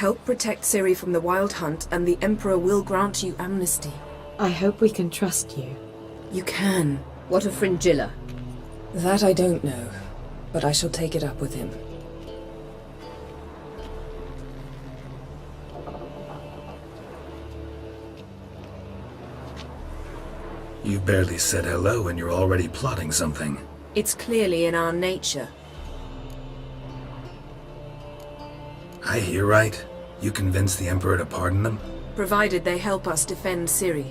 Help protect Ciri from the Wild Hunt, and the Emperor will grant you amnesty. I hope we can trust you. You can. What of Fringilla? That I don't know, but I shall take it up with him. You barely said hello and you're already plotting something. It's clearly in our nature. I hear right. You convinced the Emperor to pardon them? Provided they help us defend Ciri.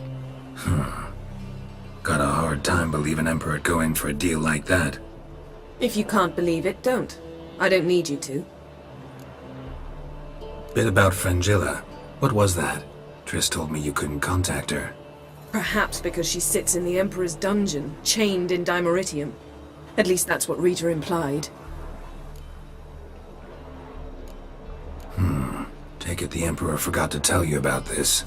Got a hard time believing Emperor'd go in for a deal like that. If you can't believe it, don't. I don't need you to. Bit about Fringilla. What was that? Triss told me you couldn't contact her. Perhaps because she sits in the Emperor's dungeon, chained in Dimeritium. At least that's what Rita implied. Take it the Emperor forgot to tell you about this.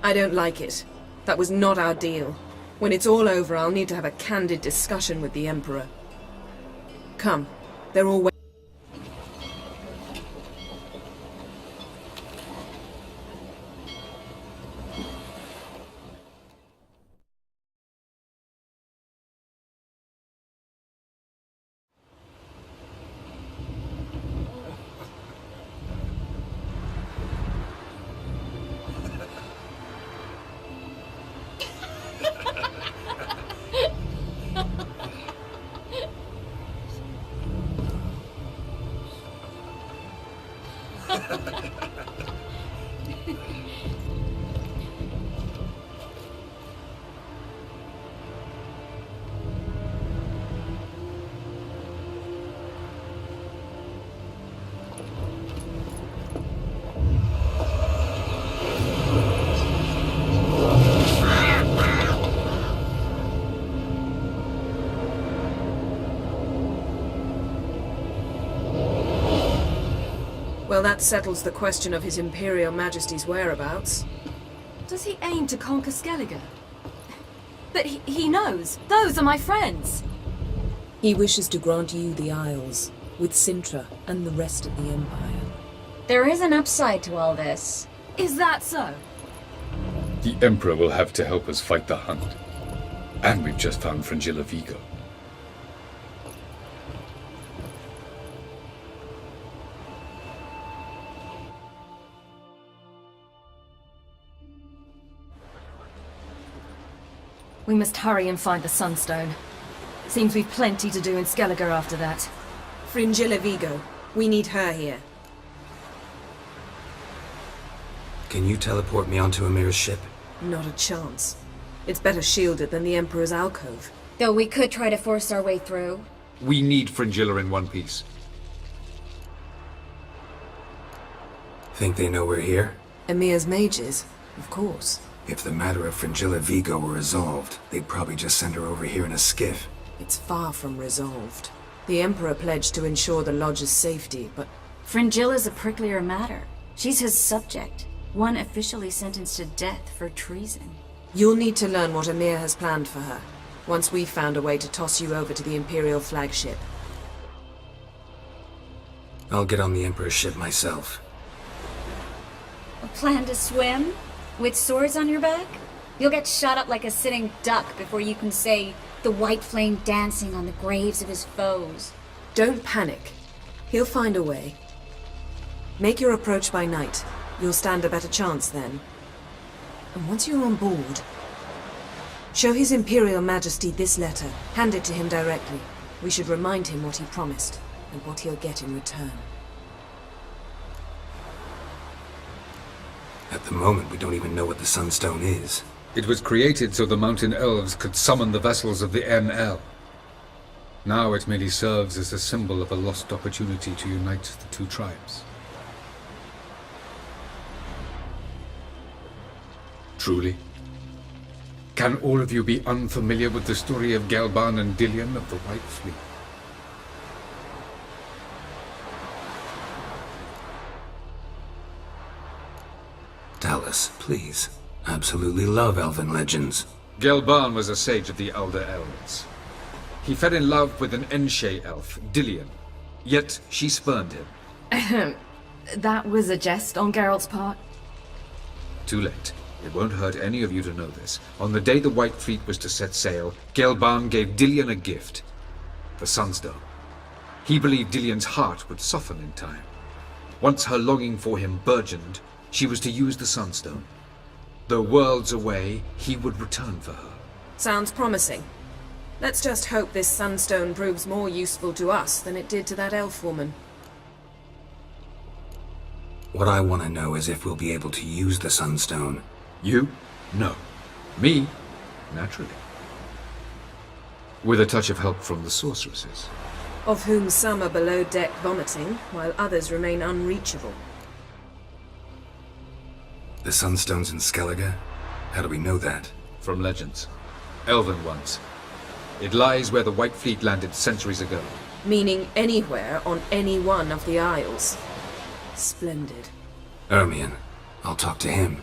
I don't like it. That was not our deal. When it's all over, I'll need to have a candid discussion with the Emperor. Come. They're all waiting. Well, that settles the question of His Imperial Majesty's whereabouts. Does he aim to conquer Skellige? But he knows. Those are my friends. He wishes to grant you the Isles, with Sintra and the rest of the Empire. There is an upside to all this. Is that so? The Emperor will have to help us fight the Hunt. And we've just found Fringilla Vigo. We must hurry and find the Sunstone. Seems we've plenty to do in Skellige after that. Fringilla Vigo. We need her here. Can you teleport me onto Amir's ship? Not a chance. It's better shielded than the Emperor's alcove. Though we could try to force our way through. We need Fringilla in one piece. Think they know we're here? Emir's mages, of course. If the matter of Fringilla Vigo were resolved, they'd probably just send her over here in a skiff. It's far from resolved. The Emperor pledged to ensure the Lodge's safety, but... Fringilla's a pricklier matter. She's his subject, one officially sentenced to death for treason. You'll need to learn what Emir has planned for her, once we've found a way to toss you over to the Imperial flagship. I'll get on the Emperor's ship myself. A plan to swim? With swords on your back? You'll get shot up like a sitting duck before you can say, the white flame dancing on the graves of his foes. Don't panic. He'll find a way. Make your approach by night. You'll stand a better chance then. And once you're on board, show His Imperial Majesty this letter. Hand it to him directly. We should remind him what he promised, and what he'll get in return. At the moment, we don't even know what the Sunstone is. It was created so the Mountain Elves could summon the vessels of the NL. Now it merely serves as a symbol of a lost opportunity to unite the two tribes. Truly? Can all of you be unfamiliar with the story of Gelban and Dillion of the White Fleet? Tell us, please. Absolutely love elven legends. Gelban was a sage of the Elder Elves. He fell in love with an Enshe elf, Dillion. Yet she spurned him. That was a jest on Geralt's part? Too late. It won't hurt any of you to know this. On the day the White Fleet was to set sail, Gelban gave Dillion a gift. The Sunstone. He believed Dillion's heart would soften in time. Once her longing for him burgeoned, she was to use the Sunstone. Though worlds away, he would return for her. Sounds promising. Let's just hope this sunstone proves more useful to us than it did to that elf woman. What I want to know is if we'll be able to use the Sunstone. You? No. Me? Naturally. With a touch of help from the sorceresses. Of whom some are below deck vomiting, while others remain unreachable. The Sunstone's in Skellige? How do we know that? From legends. Elven ones. It lies where the White Fleet landed centuries ago. Meaning anywhere on any one of the Isles. Splendid. Ermion. I'll talk to him.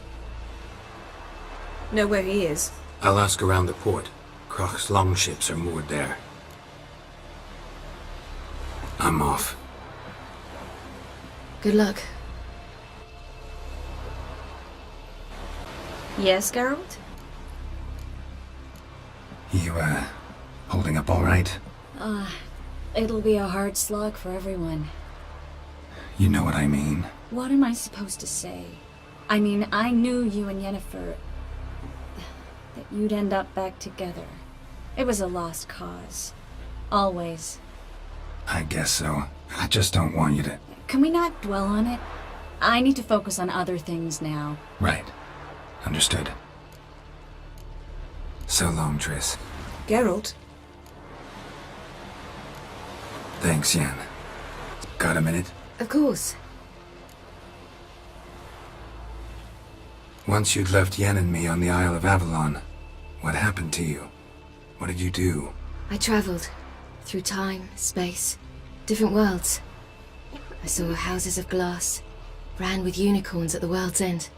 Know where he is? I'll ask around the port. Kroch's longships are moored there. I'm off. Good luck. Yes, Geralt? You, holding up all right? It'll be a hard slog for everyone. You know what I mean. What am I supposed to say? I mean, I knew you and Yennefer... that you'd end up back together. It was a lost cause. Always. I guess so. I just don't want you to... Can we not dwell on it? I need to focus on other things now. Right. Understood. So long, Triss. Geralt? Thanks, Yen. Got a minute? Of course. Once you'd left Yen and me on the Isle of Avalon, what happened to you? What did you do? I traveled through time, space, different worlds. I saw houses of glass, ran with unicorns at the world's end.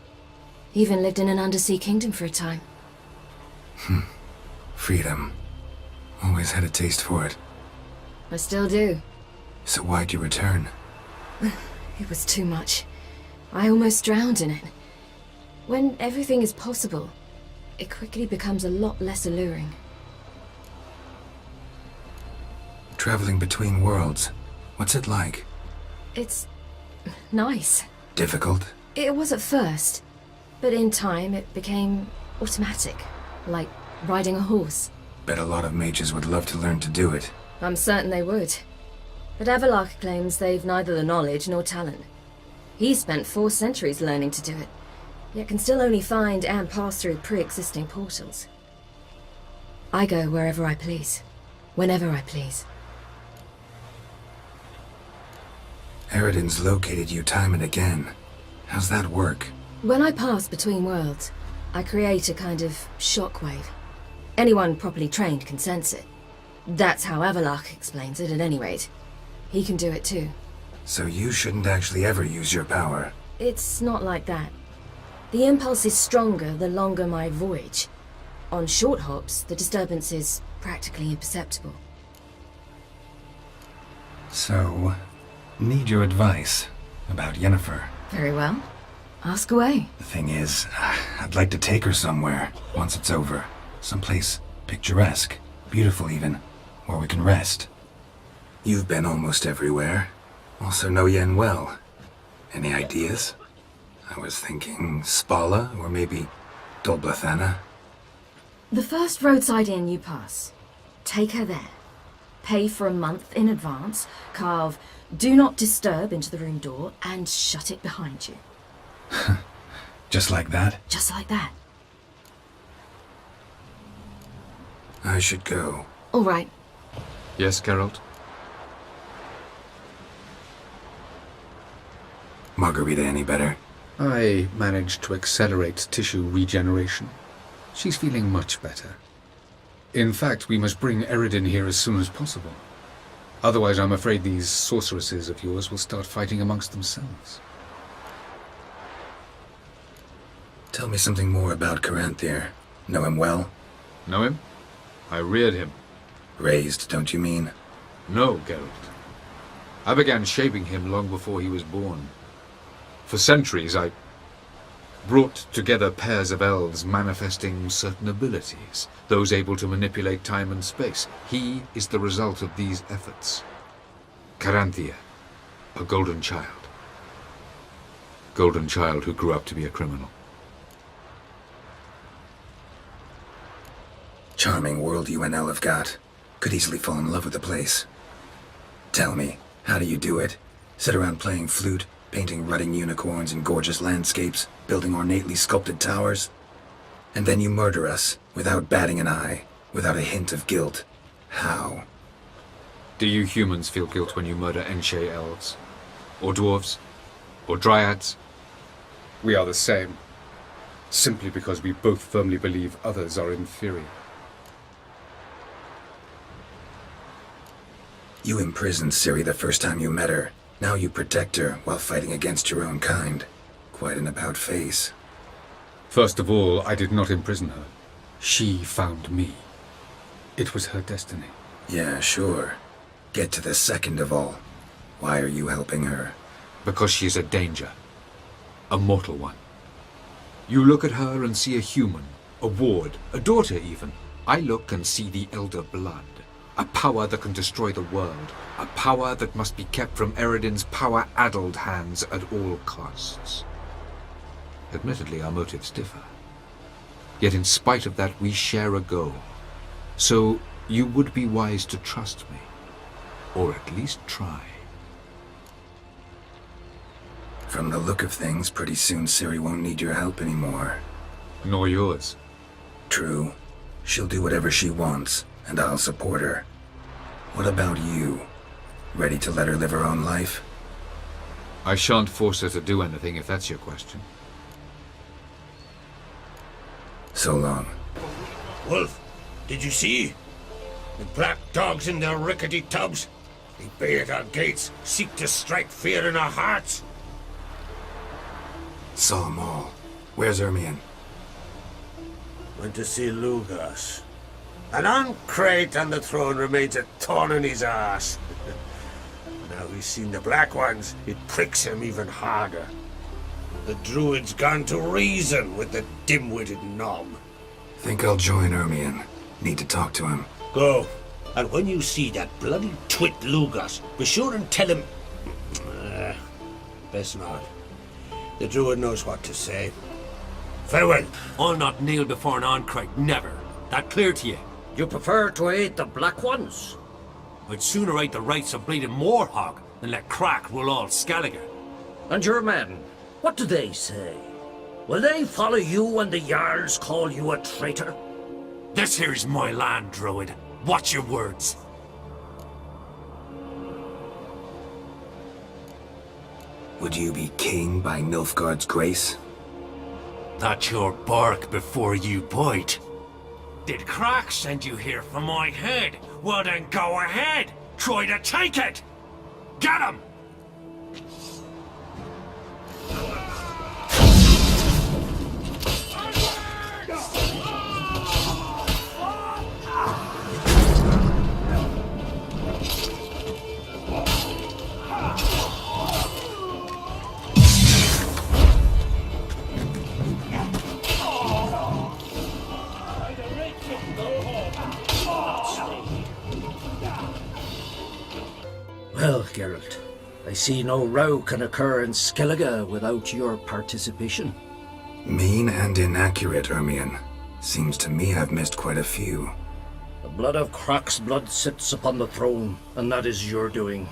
Even lived in an undersea kingdom for a time. Freedom. Always had a taste for it. I still do. So why'd you return? It was too much. I almost drowned in it. When everything is possible, it quickly becomes a lot less alluring. Traveling between worlds. What's it like? It's... nice. Difficult? It was at first, but in time it became automatic, like riding a horse. Bet a lot of mages would love to learn to do it. I'm certain they would. But Avalok claims they've neither the knowledge nor talent. He spent 4 centuries learning to do it, yet can still only find and pass through pre-existing portals. I go wherever I please, whenever I please. Eridan's located you time and again. How's that work? When I pass between worlds, I create a kind of shockwave. Anyone properly trained can sense it. That's how Avalok explains it, at any rate. He can do it too. So you shouldn't actually ever use your power. It's not like that. The impulse is stronger the longer my voyage. On short hops, the disturbance is practically imperceptible. So, need your advice about Yennefer. Very well. Ask away. The thing is, I'd like to take her somewhere, once it's over. Someplace picturesque, beautiful even, where we can rest. You've been almost everywhere. Also know Yen well. Any ideas? I was thinking Spala, or maybe Dolblathana. The first roadside inn you pass. Take her there. Pay for a month in advance, carve "Do Not Disturb" into the room door, and shut it behind you. Just like that? Just like that. I should go. All right. Yes, Geralt? Margarita any better? I managed to accelerate tissue regeneration. She's feeling much better. In fact, we must bring Eridan here as soon as possible. Otherwise, I'm afraid these sorceresses of yours will start fighting amongst themselves. Tell me something more about Caranthir. Know him well? Know him? I reared him. Raised, don't you mean? No, Geralt. I began shaping him long before he was born. For centuries, I brought together pairs of elves manifesting certain abilities, those able to manipulate time and space. He is the result of these efforts. Caranthea, a golden child. Golden child who grew up to be a criminal. Charming world you and Elle have got. Could easily fall in love with the place. Tell me, how do you do it? Sit around playing flute, painting rutting unicorns in gorgeous landscapes, building ornately sculpted towers? And then you murder us, without batting an eye, without a hint of guilt. How? Do you humans feel guilt when you murder Enshe elves? Or dwarves? Or dryads? We are the same, simply because we both firmly believe others are inferior. You imprisoned Ciri the first time you met her. Now you protect her while fighting against your own kind. Quite an about-face. First of all, I did not imprison her. She found me. It was her destiny. Yeah, sure. Get to the second of all. Why are you helping her? Because she is a danger. A mortal one. You look at her and see a human, a ward, a daughter even. I look and see the Elder Blood. A power that can destroy the world. A power that must be kept from Eredin's power-addled hands at all costs. Admittedly, our motives differ. Yet in spite of that, we share a goal. So, you would be wise to trust me. Or at least try. From the look of things, pretty soon Ciri won't need your help anymore. Nor yours. True. She'll do whatever she wants, and I'll support her. What about you? Ready to let her live her own life? I shan't force her to do anything if that's your question. So long. Wolf, did you see? The black dogs in their rickety tubs. They bay at our gates, seek to strike fear in our hearts. Saw 'em all. Where's Ermion? Went to see Lugas. An uncrate on the throne remains a thorn in his ass. Now he's seen the Black Ones, it pricks him even harder. The druid's gone to reason with the dim-witted knob. Think I'll join Ermion. Need to talk to him. Go. And when you see that bloody twit Lugas, be sure and tell him... best not. The druid knows what to say. Farewell. I'll not kneel before an Ancrite, never. That clear to you? You prefer to aid the Black Ones? I'd sooner aid the rights of bleeding Moorhog than let Crack rule all Skellige. And your men, what do they say? Will they follow you when the Jarls call you a traitor? This here's my land, Druid. Watch your words. Would you be king by Nilfgaard's grace? That's your bark before you bite. Did Crack send you here for my head? Well then go ahead! Try to take it! Get him! Well, Geralt, I see no row can occur in Skellige without your participation. Mean and inaccurate, Ermion. Seems to me I've missed quite a few. The blood of Croc's blood sits upon the throne, and that is your doing.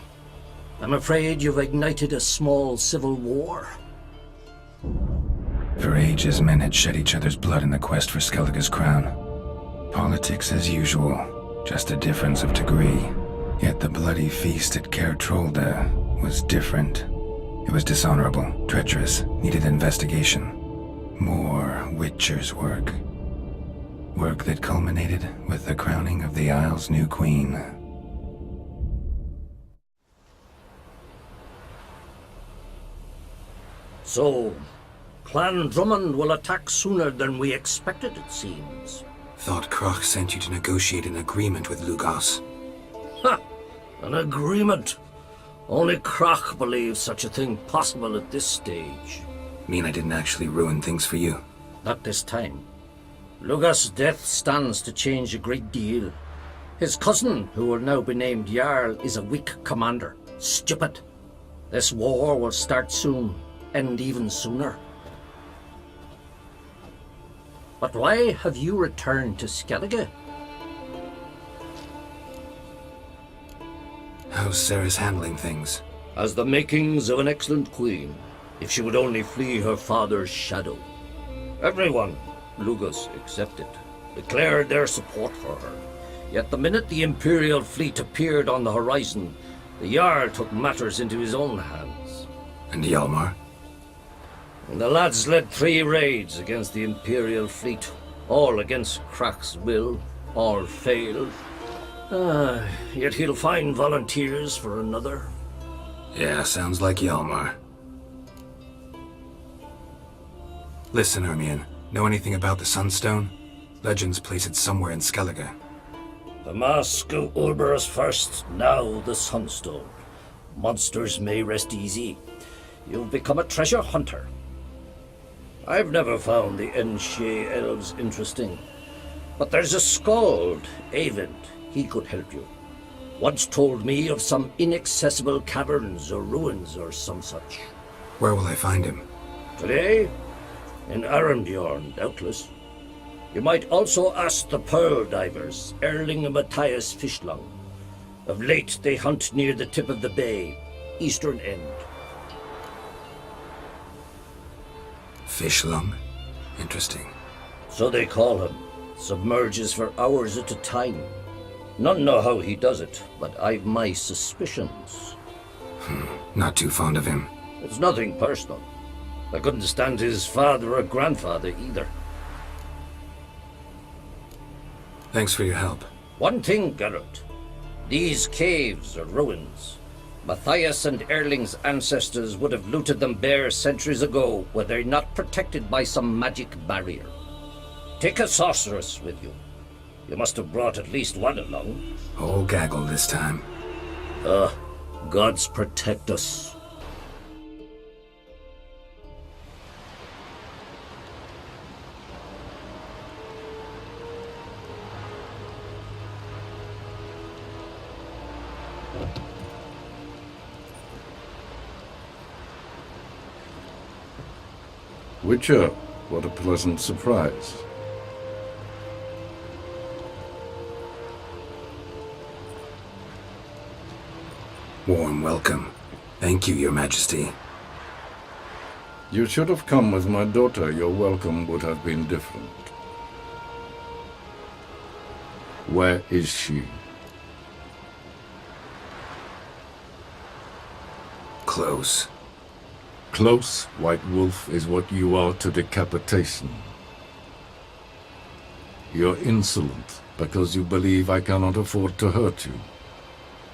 I'm afraid you've ignited a small civil war. For ages, men had shed each other's blood in the quest for Skellige's crown. Politics as usual, just a difference of degree. Yet the bloody feast at Caer Trolda was different. It was dishonorable, treacherous, needed investigation. More Witcher's work. Work that culminated with the crowning of the Isle's new queen. So, Clan Drummond will attack sooner than we expected, it seems. Thought Croc sent you to negotiate an agreement with Lugas. Ha! An agreement? Only Croc believes such a thing possible at this stage. Mean I didn't actually ruin things for you? Not this time. Lugas' death stands to change a great deal. His cousin, who will now be named Jarl, is a weak commander. Stupid. This war will start soon, end even sooner. But why have you returned to Skellige? How's Sarah's handling things? Has the makings of an excellent queen, if she would only flee her father's shadow. Everyone, Lugas excepted, declared their support for her. Yet the minute the Imperial fleet appeared on the horizon, the Jarl took matters into his own hands. And Hjalmar? And the lads led 3 raids against the Imperial fleet, all against Croc's will, all failed. Yet he'll find volunteers for another. Yeah, sounds like Hjalmar. Listen, Ermion, know anything about the Sunstone? Legends place it somewhere in Skellige. The mask of Ulber's first, now the Sunstone. Monsters may rest easy. You've become a treasure hunter. I've never found the Enshe elves interesting. But there's a skald, Eyvind. He could help you. Once told me of some inaccessible caverns or ruins or some such. Where will I find him? Today? In Arambjorn, doubtless. You might also ask the pearl divers, Erling and Matthias Fishlung. Of late, they hunt near the tip of the bay, eastern end. Fishlung? Interesting. So they call him. Submerges for hours at a time. None know how he does it, but I've my suspicions. Not too fond of him. It's nothing personal. I couldn't stand his father or grandfather either. Thanks for your help. One thing, Geralt. These caves are ruins. Matthias and Erling's ancestors would have looted them bare centuries ago were they not protected by some magic barrier. Take a sorceress with you. You must have brought at least one along. Whole gaggle this time. Gods protect us. Witcher, what a pleasant surprise. Warm welcome. Thank you, Your Majesty. You should have come with my daughter. Your welcome would have been different. Where is she? Close. Close, White Wolf, is what you are to decapitation. You're insolent because you believe I cannot afford to hurt you.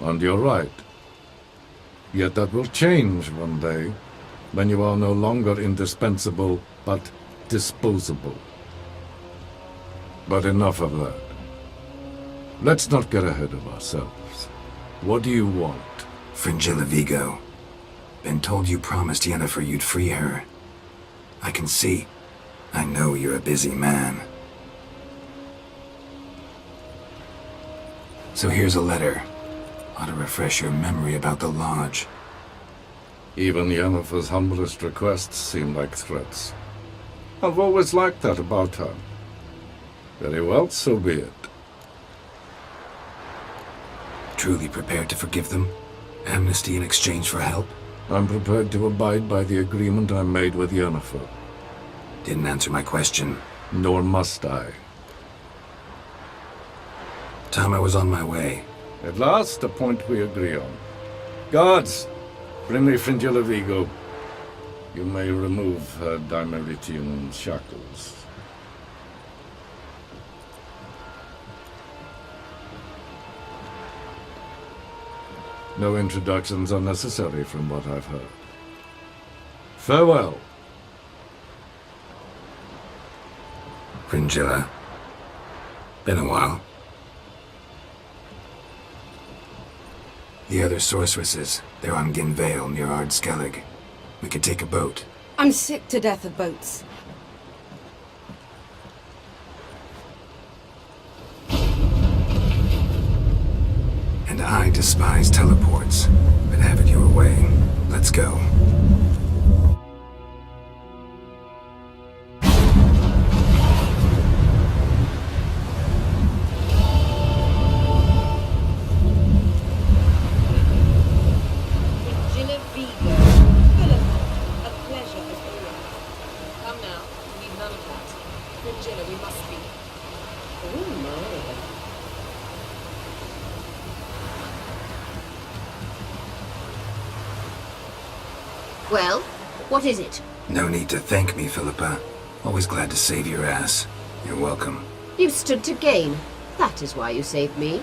And you're right. Yet that will change one day, when you are no longer indispensable, but disposable. But enough of that. Let's not get ahead of ourselves. What do you want? Fringilla Vigo. Been told you promised Yennefer you'd free her. I can see. I know you're a busy man. So here's a letter. Ought to refresh your memory about the Lodge. Even Yennefer's humblest requests seem like threats. I've always liked that about her. Very well, so be it. Truly prepared to forgive them? Amnesty in exchange for help? I'm prepared to abide by the agreement I made with Yennefer. Didn't answer my question. Nor must I. Time I was on my way. At last, a point we agree on. Guards, bring me Fringilla Vigo. You may remove her Dimeritian shackles. No introductions are necessary from what I've heard. Farewell. Fringilla. Been a while. The other sorceresses, They're on Ginvale near Ardskellig. We could take a boat. I'm sick to death of boats. And I despise teleports. But have it your way. Let's go. Well, what is it? No need to thank me, Philippa. Always glad to save your ass. You're welcome. You've stood to gain. That is why you saved me.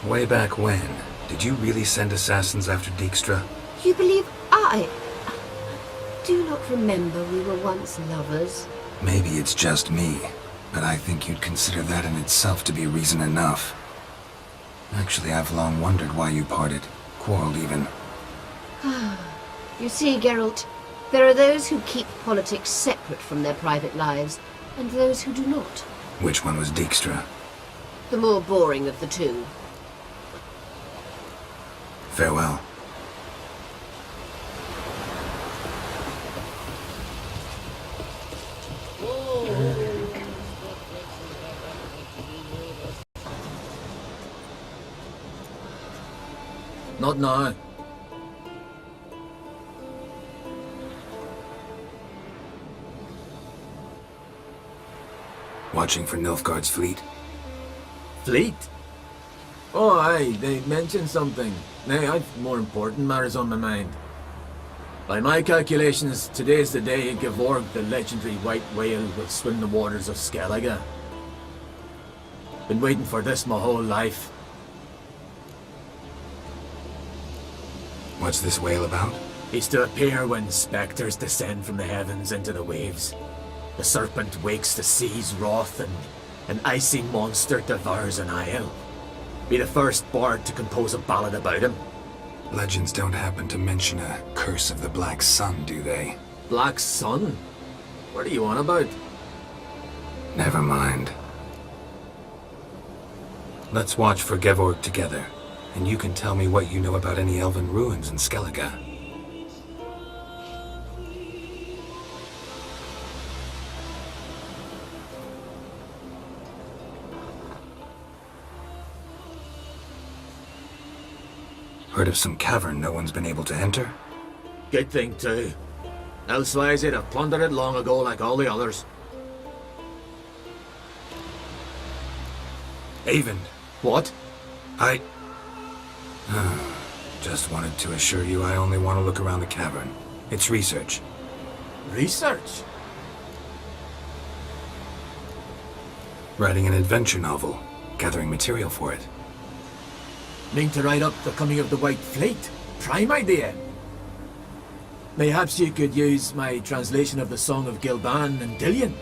Way back when, did you really send assassins after Dijkstra? You believe I... Do you not remember we were once lovers? Maybe it's just me, but I think you'd consider that in itself to be reason enough. Actually, I've long wondered why you parted. Quarreled even. You see, Geralt, there are those who keep politics separate from their private lives, and those who do not. Which one was Dijkstra? The more boring of the two. Farewell. Not now. Watching for Nilfgaard's fleet? Fleet? Oh, aye, they mentioned something. Nay, I've more important matters on my mind. By my calculations, today's the day Gevorg, the legendary white whale, will swim the waters of Skellige. Been waiting for this my whole life. What's this whale about? He's to appear when spectres descend from the heavens into the waves. The serpent wakes the sea's wrath and an icy monster devours an isle. Be the first bard to compose a ballad about him. Legends don't happen to mention a curse of the Black Sun, do they? Black Sun? What are you on about? Never mind. Let's watch for Gevorg together, and you can tell me what you know about any elven ruins in Skellige. Heard of some cavern no one's been able to enter? Good thing too. Elsewise they'd have plundered it long ago like all the others. Avon. What? I... Just wanted to assure you I only want to look around the cavern. It's research. Research? Writing an adventure novel. Gathering material for it. Mean to write up the coming of the White Fleet? Prime idea. Mayhaps you could use my translation of the Song of Gilban and Dillion?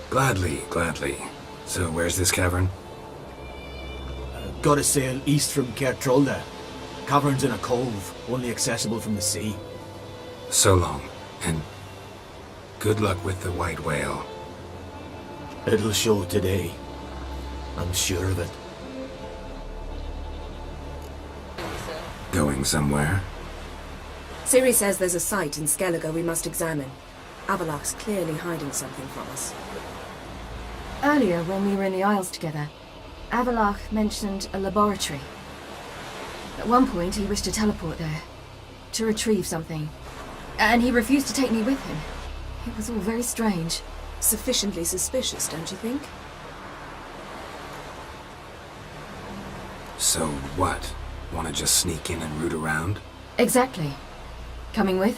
Gladly, gladly. So where's this cavern? Gotta sail east from Kertrolda. Cavern's in a cove, only accessible from the sea. So long, and good luck with the white whale. It'll show today. I'm sure of it. Going somewhere? Ciri says there's a site in Skellige we must examine. Avalok's clearly hiding something from us. Earlier, when we were in the Isles together, Avalok mentioned a laboratory. At one point, he wished to teleport there, to retrieve something, and he refused to take me with him. It was all very strange. Sufficiently suspicious, don't you think? So what? Want to just sneak in and root around? Exactly. Coming with?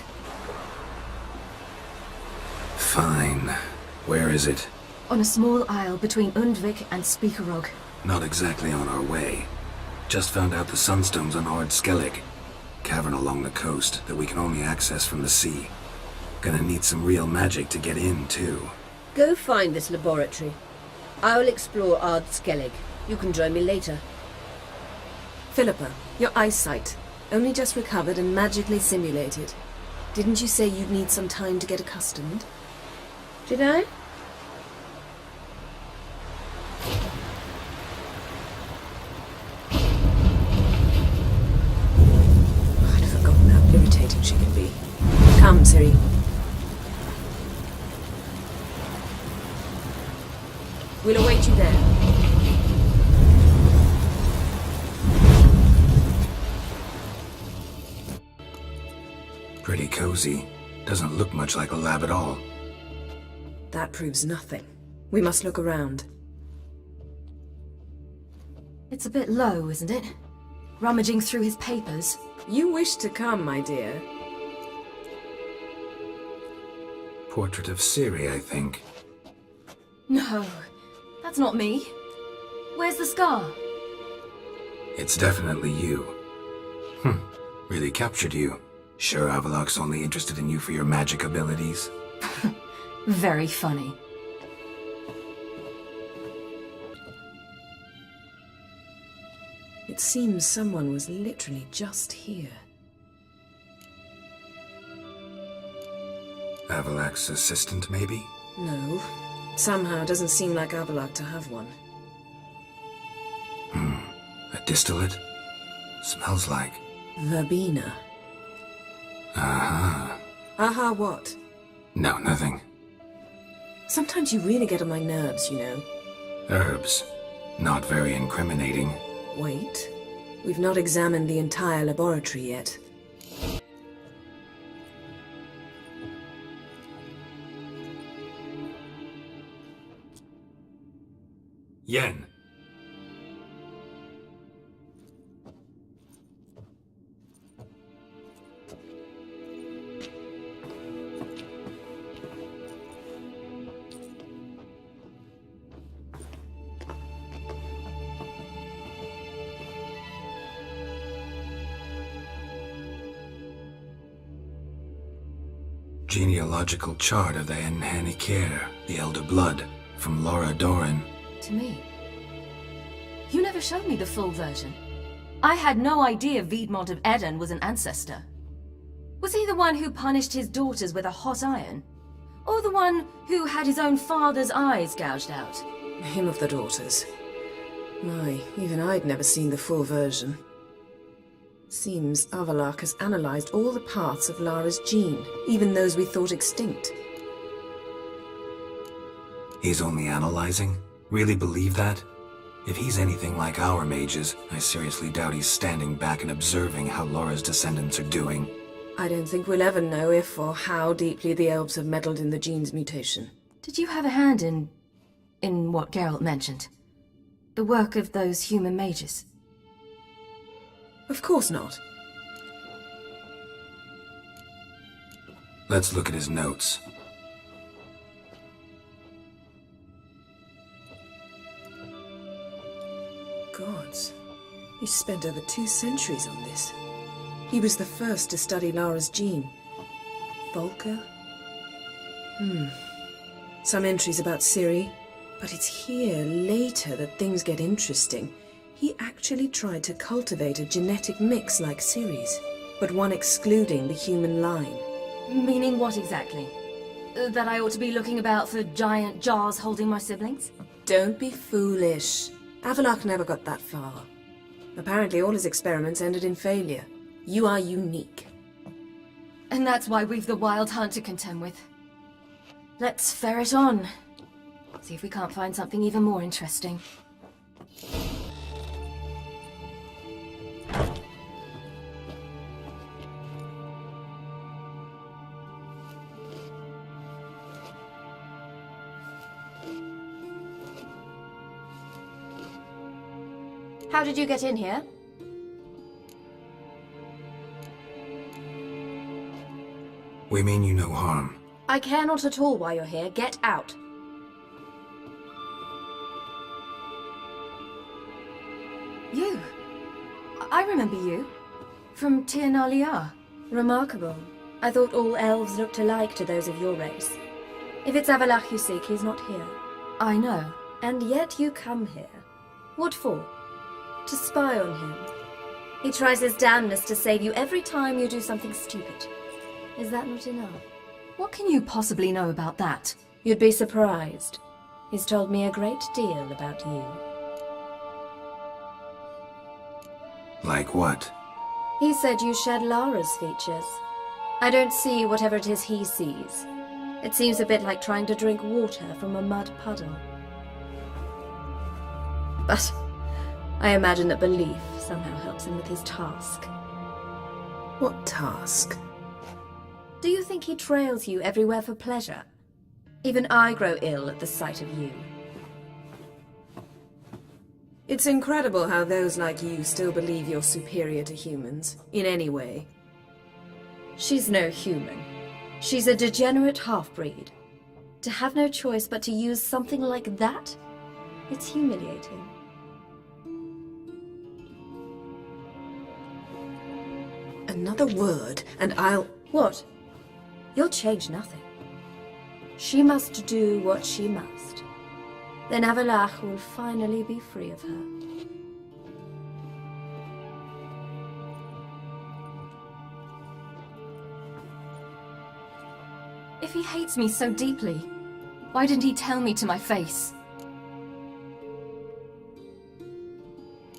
Fine. Where is it? On a small isle between Undvik and Speakerog. Not exactly on our way. Just found out the sunstones on Ardskellig. Cavern along the coast that we can only access from the sea. Gonna need some real magic to get in, too. Go find this laboratory. I will explore Ardskellig. You can join me later. Philippa, your eyesight. Only just recovered and magically simulated. Didn't you say you'd need some time to get accustomed? Did I? I'd forgotten how irritating she can be. Come, Ciri. We'll await you there. Pretty cozy. Doesn't look much like a lab at all. That proves nothing. We must look around. It's a bit low, isn't it? Rummaging through his papers. You wish to come, my dear. Portrait of Ciri, I think. No, that's not me. Where's the scar? It's definitely you. Really captured you. Sure Avallac'h's only interested in you for your magic abilities? Very funny. It seems someone was literally just here. Avallac'h's assistant, maybe? No. Somehow it doesn't seem like Avallac'h to have one. A distillate? Smells like... Verbena. Uh-huh. Aha, what? No, nothing. Sometimes you really get on my nerves, you know. Herbs. Not very incriminating. Wait. We've not examined the entire laboratory yet. Yen. Genealogical chart of the Enhanikir, the Elder Blood, from Laura Doran. To me. You never showed me the full version. I had no idea Viedmont of Eden was an ancestor. Was he the one who punished his daughters with a hot iron? Or the one who had his own father's eyes gouged out? Him of the daughters. My, even I'd never seen the full version. Seems Avallac'h has analyzed all the parts of Lara's gene, even those we thought extinct. He's only analyzing? Really believe that? If he's anything like our mages, I seriously doubt he's standing back and observing how Laura's descendants are doing. I don't think we'll ever know if or how deeply the elves have meddled in the gene's mutation. Did you have a hand in what Geralt mentioned? The work of those human mages? Of course not. Let's look at his notes. Gods. He spent over 2 centuries on this. He was the first to study Lara's gene. Volker? Some entries about Ciri, but it's here later that things get interesting. He actually tried to cultivate a genetic mix like Ciri's, but one excluding the human line. Meaning what exactly? That I ought to be looking about for giant jars holding my siblings? Don't be foolish. Avallac'h never got that far. Apparently all his experiments ended in failure. You are unique. And that's why we've the Wild Hunt to contend with. Let's ferret on. See if we can't find something even more interesting. How did you get in here? We mean you no harm. I care not at all why you're here. Get out. You? I remember you. From Tir na Liar. Remarkable. I thought all elves looked alike to those of your race. If it's Avallac'h you seek, he's not here. I know. And yet you come here. What for? To spy on him? He tries his damnedest to save you every time you do something stupid. Is that not enough? What can you possibly know about that? You'd be surprised. He's told me a great deal about you. Like what? He said you shared Lara's features. I don't see whatever it is he sees. It seems a bit like trying to drink water from a mud puddle. But I imagine that belief somehow helps him with his task. What task? Do you think he trails you everywhere for pleasure? Even I grow ill at the sight of you. It's incredible how those like you still believe you're superior to humans, in any way. She's no human. She's a degenerate half-breed. To have no choice but to use something like that? It's humiliating. Another word, and I'll... What? You'll change nothing. She must do what she must. Then Avallac'h will finally be free of her. If he hates me so deeply, why didn't he tell me to my face?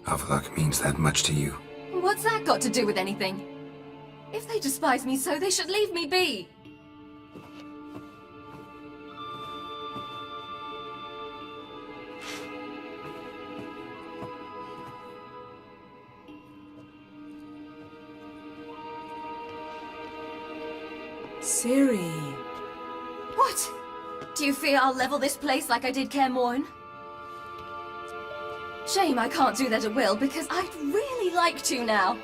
Avallac'h means that much to you. What's that got to do with anything? If they despise me so, they should leave me be. Ciri. What? Do you fear I'll level this place like I did Kaer Morhen? Shame I can't do that at will, because I'd really like to now.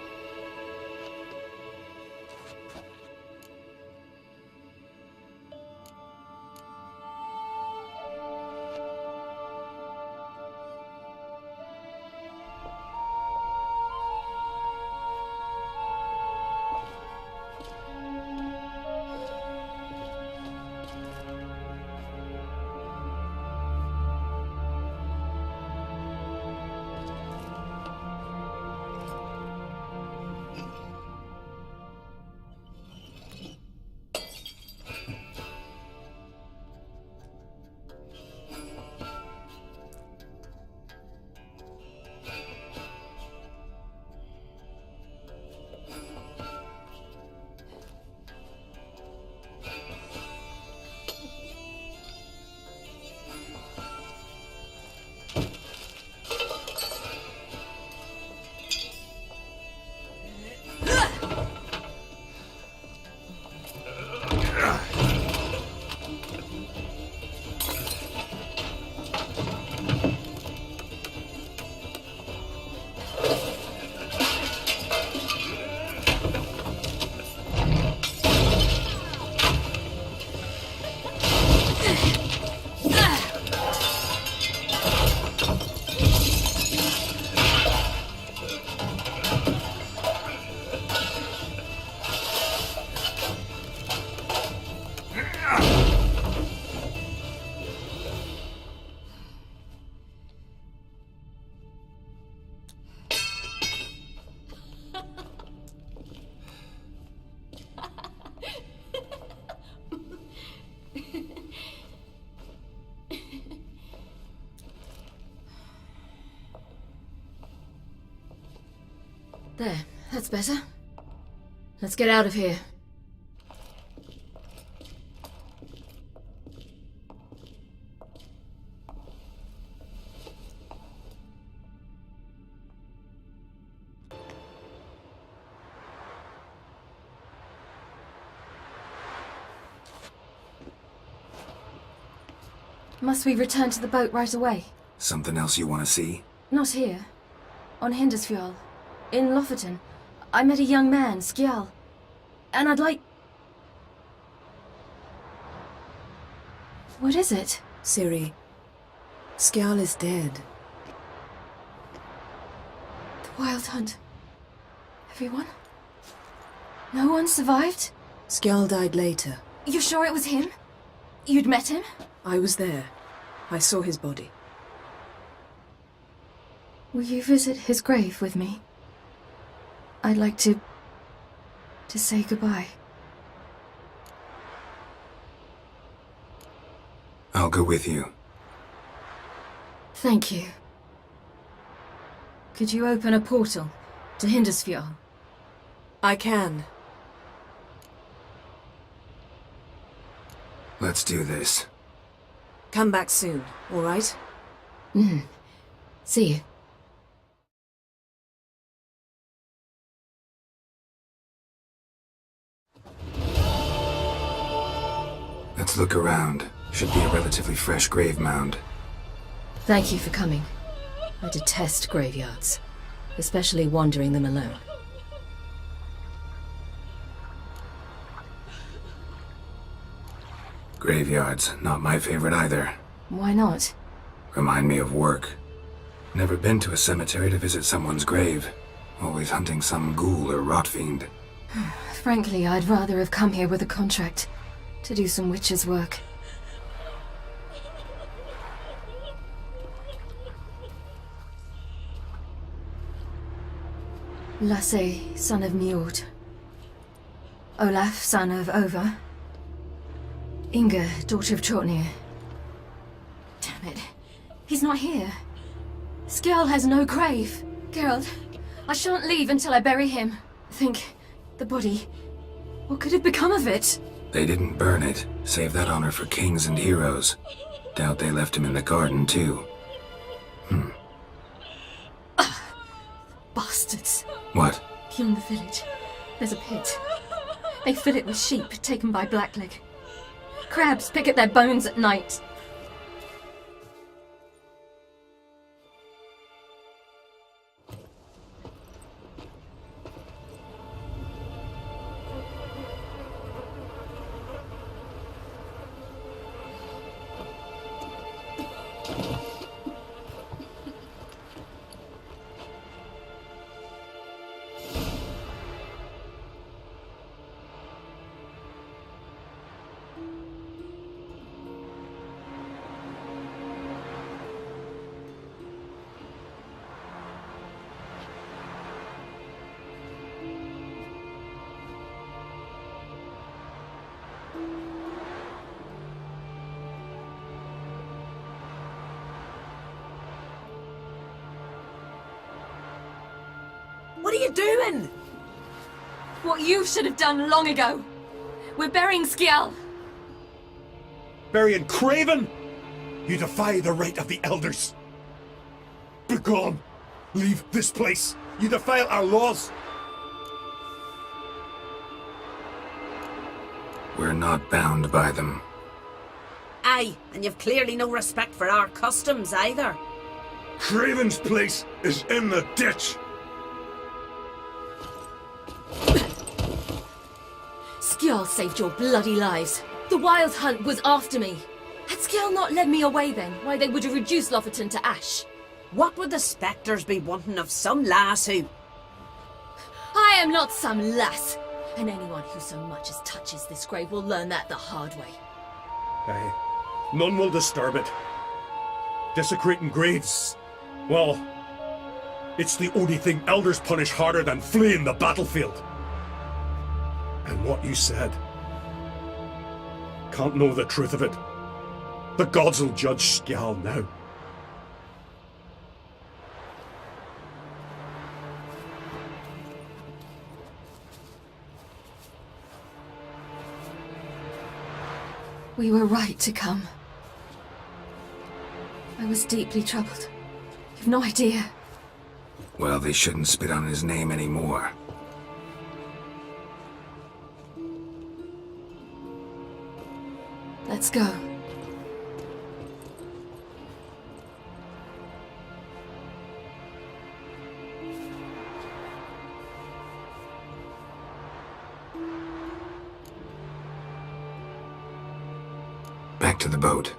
There, that's better. Let's get out of here. Must we return to the boat right away? Something else you want to see? Not here. On Hindersfjall. In Lofoten. I met a young man, Skjal. And I'd like... What is it? Ciri, Skjal is dead. The Wild Hunt. Everyone? No one survived? Skjal died later. You sure it was him? You'd met him? I was there. I saw his body. Will you visit his grave with me? I'd like to say goodbye. I'll go with you. Thank you. Could you open a portal to Hindersfjord? I can. Let's do this. Come back soon, all right? See you. Let's look around. Should be a relatively fresh grave mound. Thank you for coming. I detest graveyards, especially wandering them alone. Graveyards, not my favorite either. Why not? Remind me of work. Never been to a cemetery to visit someone's grave. Always hunting some ghoul or rot fiend. Frankly, I'd rather have come here with a contract to do some witch's work. Lasse, son of Njord. Olaf, son of Over. Inga, daughter of Trotnir. Damn it. He's not here. Skjall has no grave. Geralt, I shan't leave until I bury him. Think, the body. What could have become of it? They didn't burn it. Save that honor for kings and heroes. Doubt they left him in the garden, too. Bastards. What? Beyond the village, there's a pit. They fill it with sheep taken by Blackleg. Crabs pick at their bones at night. What are you doing? What you should have done long ago. We're burying Skjall. Burying Craven? You defy the right of the elders. Begone! Leave this place! You defile our laws! We're not bound by them. Aye, and you've clearly no respect for our customs either. Craven's place is in the ditch! Skjall saved your bloody lives. The Wild Hunt was after me. Had Skjall not led me away then, why they would have reduced Lofoten to ash. What would the spectres be wanting of some lass who... I am not some lass, and anyone who so much as touches this grave will learn that the hard way. Aye. None will disturb it. Desecrating graves, well, it's the only thing elders punish harder than fleeing the battlefield. And what you said. Can't know the truth of it. The gods will judge Skjall now. We were right to come. I was deeply troubled. You've no idea. Well, they shouldn't spit on his name anymore. Let's go. Back to the boat.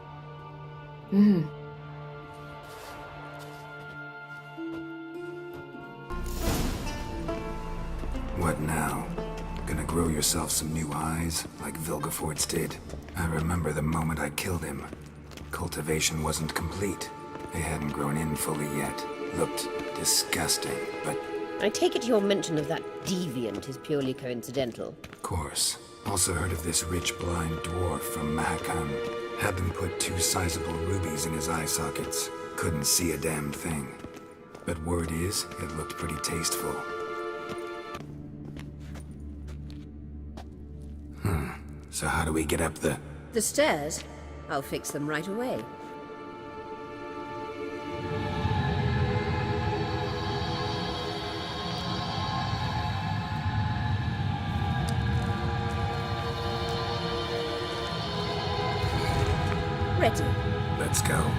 What now? Gonna grow yourself some new eyes, like Vilgefortz did? I remember the moment I killed him. Cultivation wasn't complete. They hadn't grown in fully yet. Looked disgusting, but I take it your mention of that deviant is purely coincidental. Of course. Also heard of this rich blind dwarf from Mahakam. Had them put 2 sizable rubies in his eye sockets. Couldn't see a damn thing. But word is, it looked pretty tasteful. So how do we get up the... The stairs? I'll fix them right away. Ready. Let's go.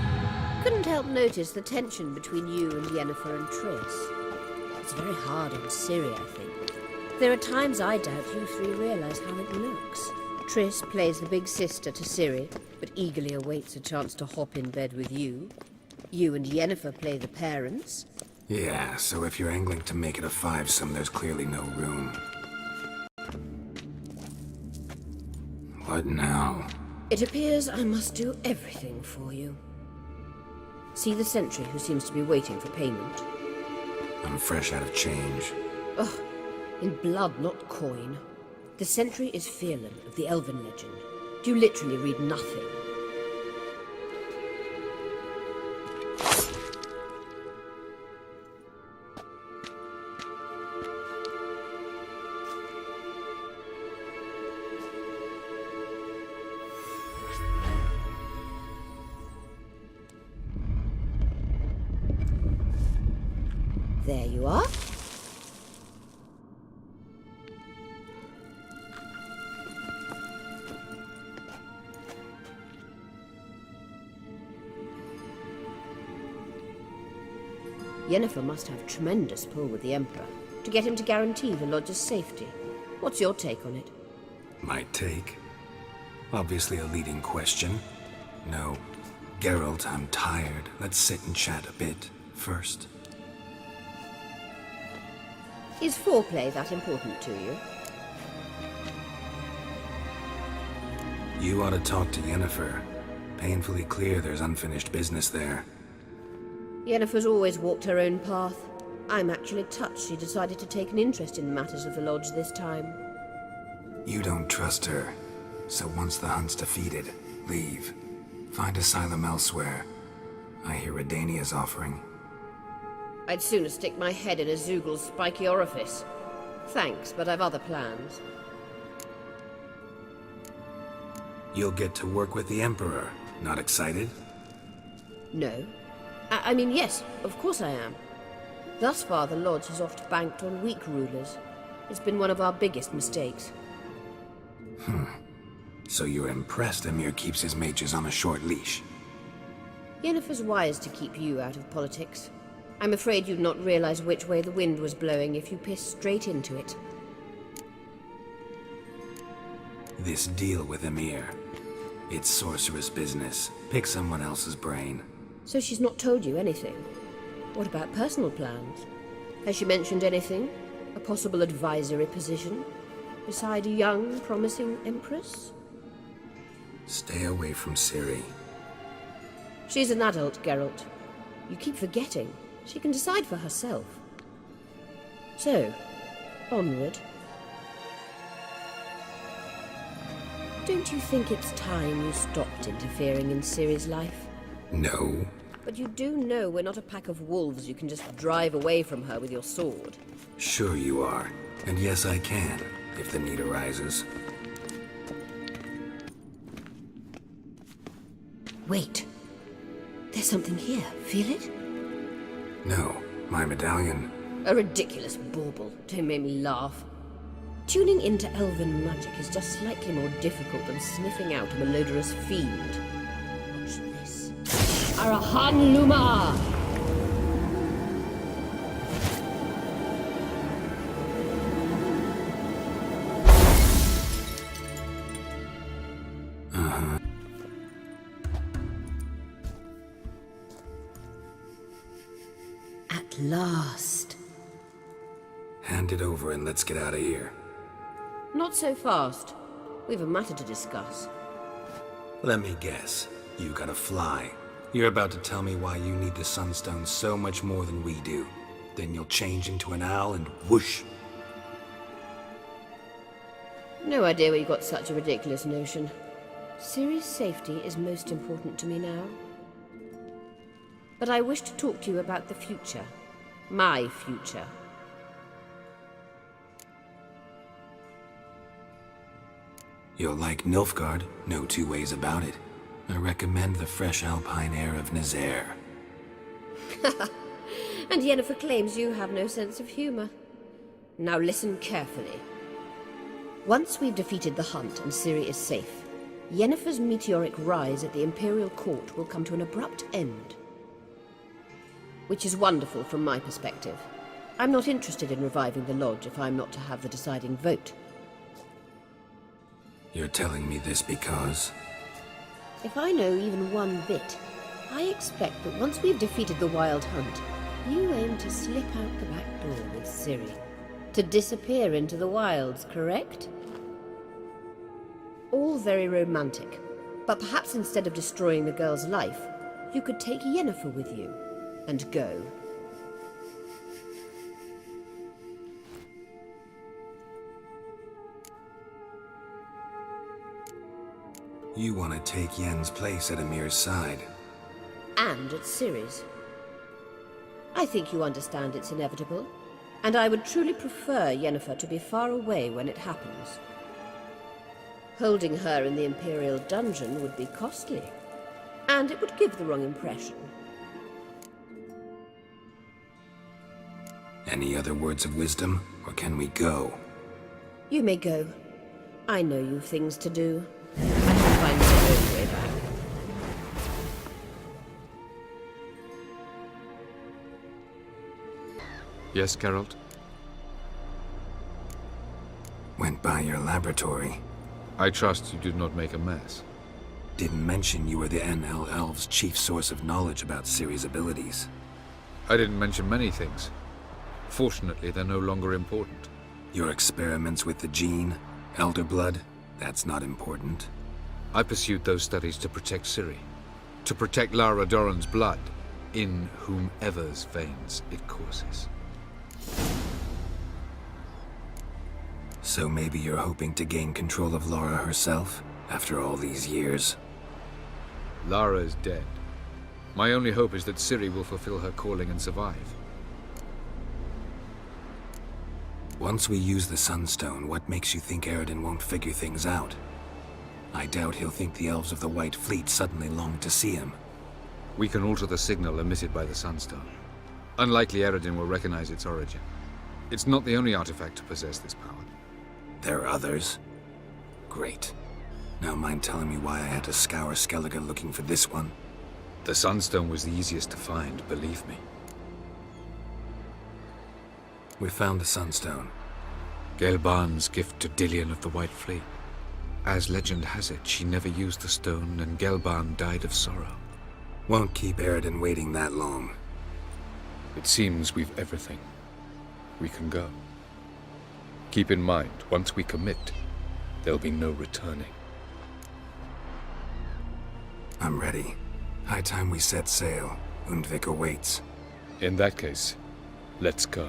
Couldn't help notice the tension between you and Yennefer and Triss. It's very hard on Ciri, I think. There are times I doubt you 3 realize how it looks. Triss plays the big sister to Ciri, but eagerly awaits a chance to hop in bed with you. You and Yennefer play the parents. Yeah, so if you're angling to make it a 5-some, there's clearly no room. What now? It appears I must do everything for you. See the sentry who seems to be waiting for payment? I'm fresh out of change. Ugh, in blood, not coin. The sentry is Fearlan of the Elven legend. You literally read nothing. There you are. Yennefer must have tremendous pull with the Emperor to get him to guarantee the Lodge's safety. What's your take on it? My take? Obviously a leading question. No. Geralt, I'm tired. Let's sit and chat a bit first. Is foreplay that important to you? You ought to talk to Yennefer. Painfully clear there's unfinished business there. Yennefer's always walked her own path. I'm actually touched she decided to take an interest in matters of the Lodge this time. You don't trust her. So once the hunt's defeated, leave. Find asylum elsewhere. I hear Redania's offering. I'd sooner stick my head in a Zoogl's spiky orifice. Thanks, but I've other plans. You'll get to work with the Emperor. Not excited? No. I mean, yes, of course I am. Thus far, the Lodge has oft banked on weak rulers. It's been one of our biggest mistakes. So you're impressed Emir keeps his mages on a short leash? Yennefer's wise to keep you out of politics. I'm afraid you'd not realize which way the wind was blowing if you pissed straight into it. This deal with Emir. It's sorceress business. Pick someone else's brain. So she's not told you anything? What about personal plans? Has she mentioned anything? A possible advisory position? Beside a young, promising empress? Stay away from Ciri. She's an adult, Geralt. You keep forgetting. She can decide for herself. So, onward. Don't you think it's time you stopped interfering in Ciri's life? No. But you do know we're not a pack of wolves you can just drive away from her with your sword. Sure you are. And yes, I can, if the need arises. Wait. There's something here. Feel it? No. My medallion. A ridiculous bauble. Don't make me laugh. Tuning into elven magic is just slightly more difficult than sniffing out a malodorous fiend. Watch this. Arahan Luma! At last. Hand it over and let's get out of here. Not so fast. We've a matter to discuss. Let me guess. You gotta fly. You're about to tell me why you need the Sunstone so much more than we do. Then you'll change into an owl and whoosh. No idea where you got such a ridiculous notion. Ciri's safety is most important to me now. But I wish to talk to you about the future. My future. You'll like Nilfgaard, no two ways about it. I recommend the fresh alpine air of Nazaire. And Yennefer claims you have no sense of humor. Now listen carefully. Once we've defeated the Hunt and Ciri is safe, Yennefer's meteoric rise at the Imperial Court will come to an abrupt end. Which is wonderful from my perspective. I'm not interested in reviving the Lodge if I'm not to have the deciding vote. You're telling me this because... If I know even one bit, I expect that once we've defeated the Wild Hunt, you aim to slip out the back door with Ciri. To disappear into the wilds, correct? All very romantic. But perhaps instead of destroying the girl's life, you could take Yennefer with you, and go. You want to take Yen's place at Emir's side. And at Ciri's. I think you understand it's inevitable, and I would truly prefer Yennefer to be far away when it happens. Holding her in the Imperial dungeon would be costly, and it would give the wrong impression. Any other words of wisdom, or can we go? You may go. I know you've things to do. I can find my own way back. Yes, Geralt? Went by your laboratory. I trust you did not make a mess. Didn't mention you were the NL Elves' chief source of knowledge about Ciri's abilities. I didn't mention many things. Fortunately, they're no longer important. Your experiments with the gene, Elder Blood, that's not important. I pursued those studies to protect Ciri. To protect Lara Doran's blood, in whomever's veins it courses. So maybe you're hoping to gain control of Lara herself, after all these years? Lara is dead. My only hope is that Ciri will fulfill her calling and survive. Once we use the Sunstone, what makes you think Eredin won't figure things out? I doubt he'll think the elves of the White Fleet suddenly long to see him. We can alter the signal emitted by the Sunstone. Unlikely Eredin will recognize its origin. It's not the only artifact to possess this power. There are others? Great. Now mind telling me why I had to scour Skellige looking for this one? The Sunstone was the easiest to find, believe me. We found the Sunstone. Gelban's gift to Dillion of the White Fleet. As legend has it, she never used the stone, and Gelban died of sorrow. Won't keep Eredin waiting that long. It seems we've everything. We can go. Keep in mind, once we commit, there'll be no returning. I'm ready. High time we set sail. Undvik awaits. In that case, let's go.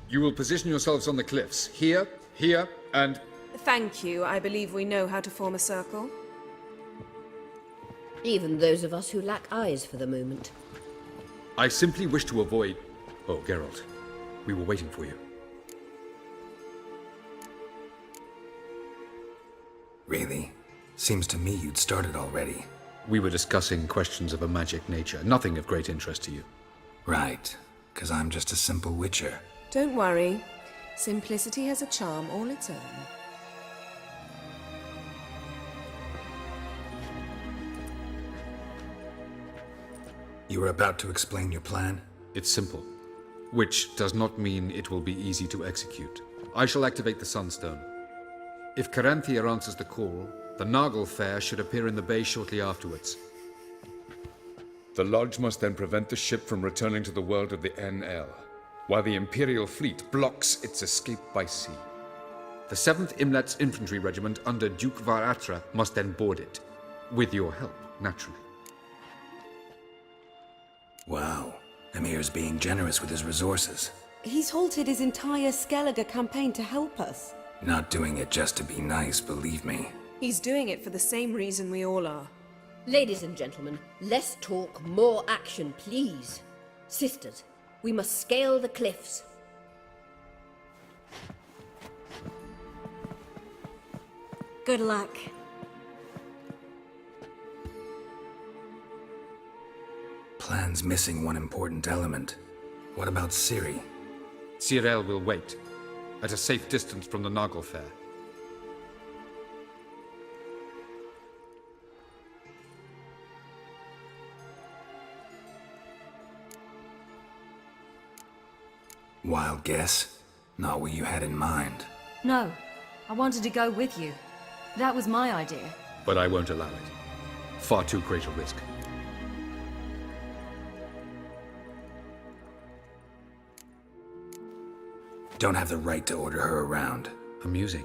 You will position yourselves on the cliffs. Here, here, and... Thank you. I believe we know how to form a circle. Even those of us who lack eyes for the moment. I simply wish to avoid... Oh, Geralt. We were waiting for you. Really? Seems to me you'd started already. We were discussing questions of a magic nature. Nothing of great interest to you. Right. 'Cause I'm just a simple witcher. Don't worry. Simplicity has a charm all its own. You were about to explain your plan? It's simple. Which does not mean it will be easy to execute. I shall activate the Sunstone. If Caranthia answers the call, the Nagle Fair should appear in the bay shortly afterwards. The Lodge must then prevent the ship from returning to the world of the NL, while the Imperial fleet blocks its escape by sea. The 7th Imlet's infantry regiment under Duke Varatra must then board it. With your help, naturally. Wow. Emir's being generous with his resources. He's halted his entire Skellige campaign to help us. Not doing it just to be nice, believe me. He's doing it for the same reason we all are. Ladies and gentlemen, less talk, more action, please. Sisters, we must scale the cliffs. Good luck. Plan's missing one important element. What about Ciri? Cyril will wait, at a safe distance from the Nagelfair. Wild guess? Not what you had in mind. No, I wanted to go with you. That was my idea. But I won't allow it. Far too great a risk. Don't have the right to order her around. Amusing.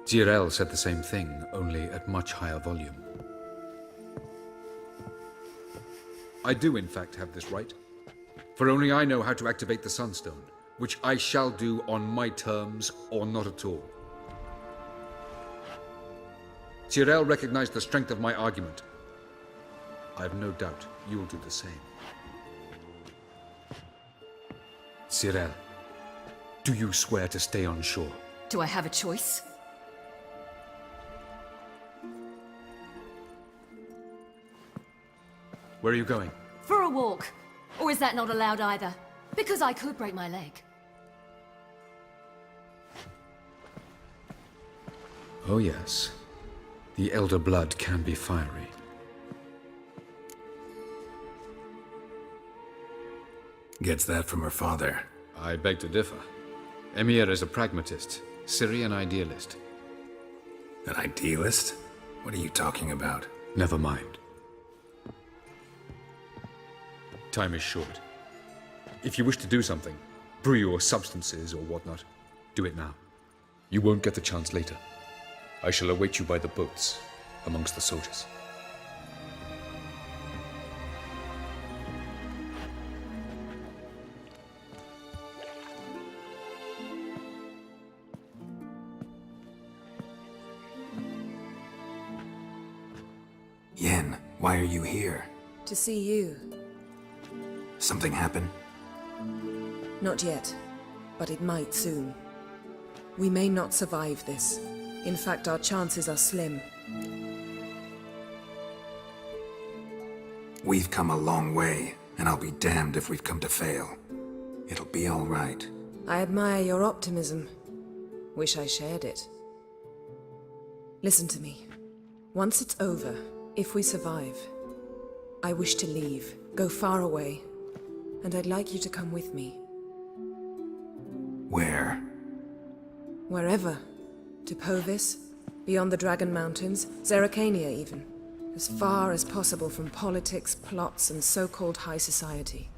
Cyril said the same thing, only at much higher volume. I do, in fact, have this right. For only I know how to activate the Sunstone, which I shall do on my terms or not at all. Cyril recognized the strength of my argument. I have no doubt you'll do the same. Cyril, do you swear to stay on shore? Do I have a choice? Where are you going? For a walk. Or is that not allowed either? Because I could break my leg. Oh yes. The elder blood can be fiery. Gets that from her father. I beg to differ. Emir is a pragmatist, Ciri an idealist. An idealist? What are you talking about? Never mind. Time is short. If you wish to do something, brew your substances or whatnot, do it now. You won't get the chance later. I shall await you by the boats, amongst the soldiers. Yen, why are you here? To see you. Something happen? Not yet, but it might soon. We may not survive this. In fact, our chances are slim. We've come a long way, and I'll be damned if we've come to fail. It'll be all right. I admire your optimism. Wish I shared it. Listen to me. Once it's over, if we survive, I wish to leave, go far away, and I'd like you to come with me. Where? Wherever. To Povis, beyond the Dragon Mountains, Zeracania even. As far as possible from politics, plots, and so-called high society.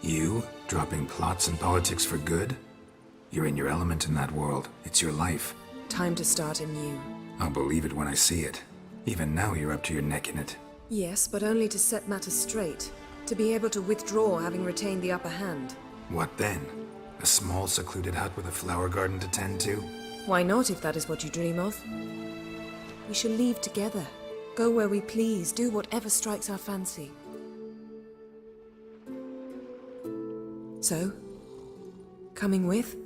You? Dropping plots and politics for good? You're in your element in that world. It's your life. Time to start anew. I'll believe it when I see it. Even now you're up to your neck in it. Yes, but only to set matters straight. To be able to withdraw having retained the upper hand. What then? A small secluded hut with a flower garden to tend to? Why not, if that is what you dream of? We shall leave together. Go where we please, do whatever strikes our fancy. So, coming with?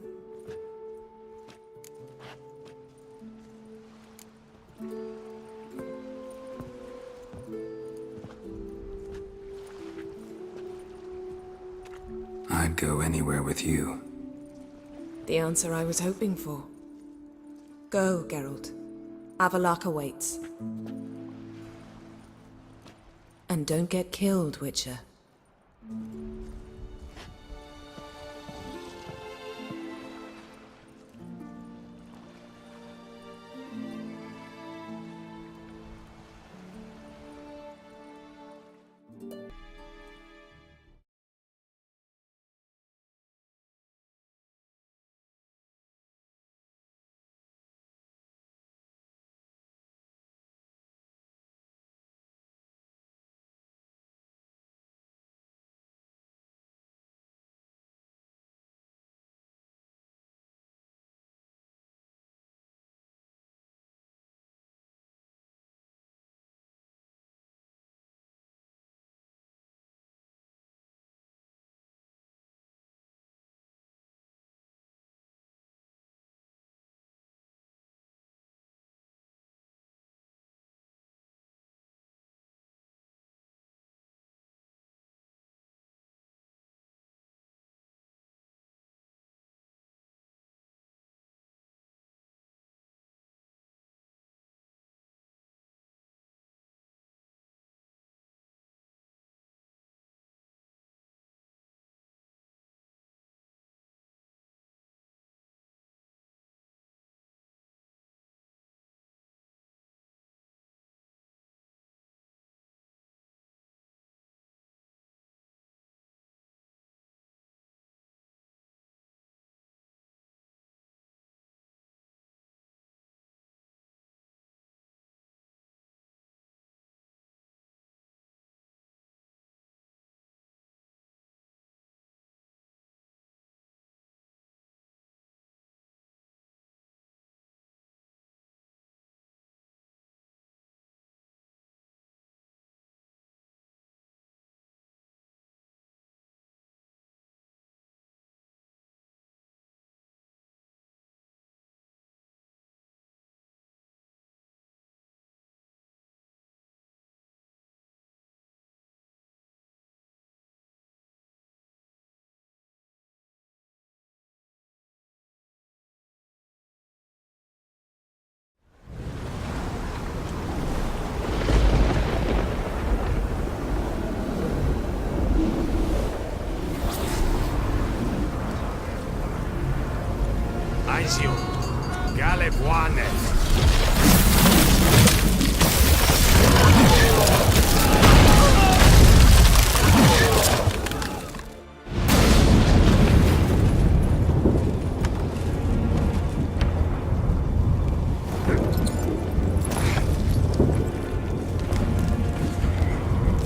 I'd go anywhere with you. The answer I was hoping for. Go, Geralt. Avalok awaits. And don't get killed, Witcher. advise you. Galebuane.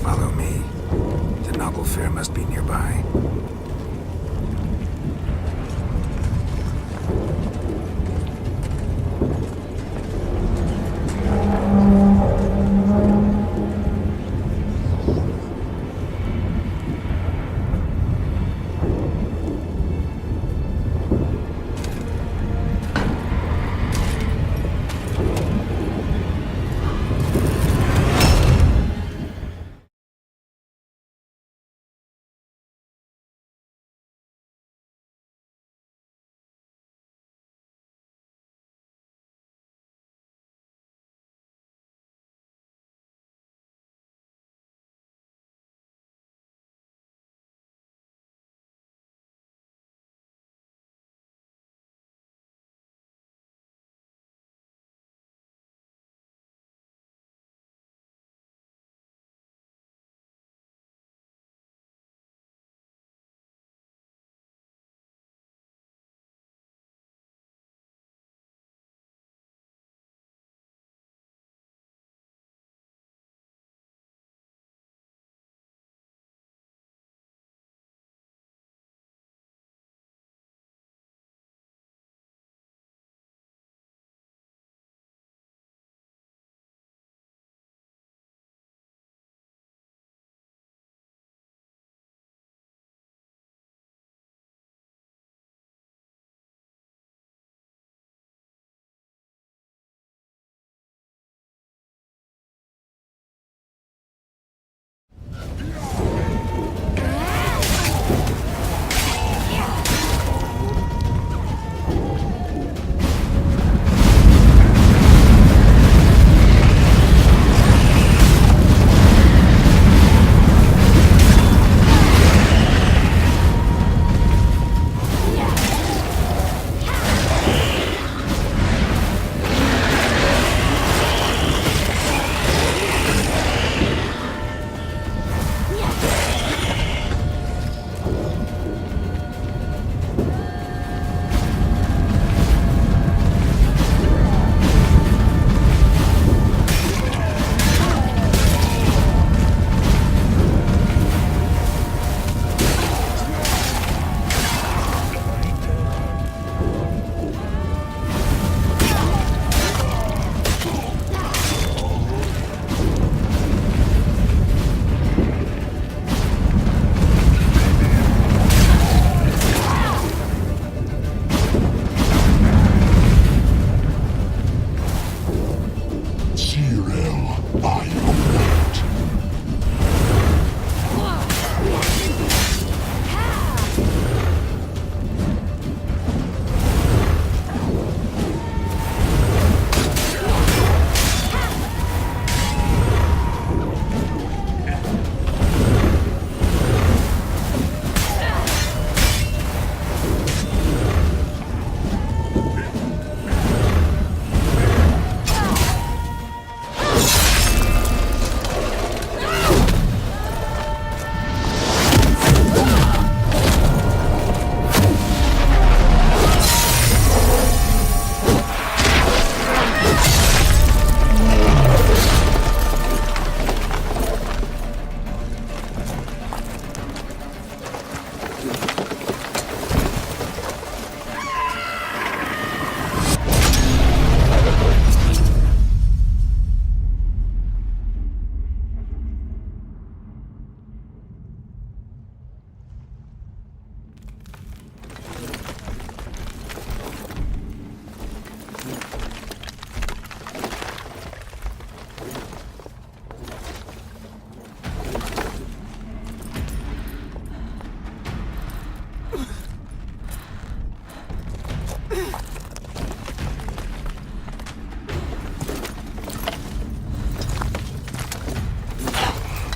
Follow me. The noble fair must be nearby.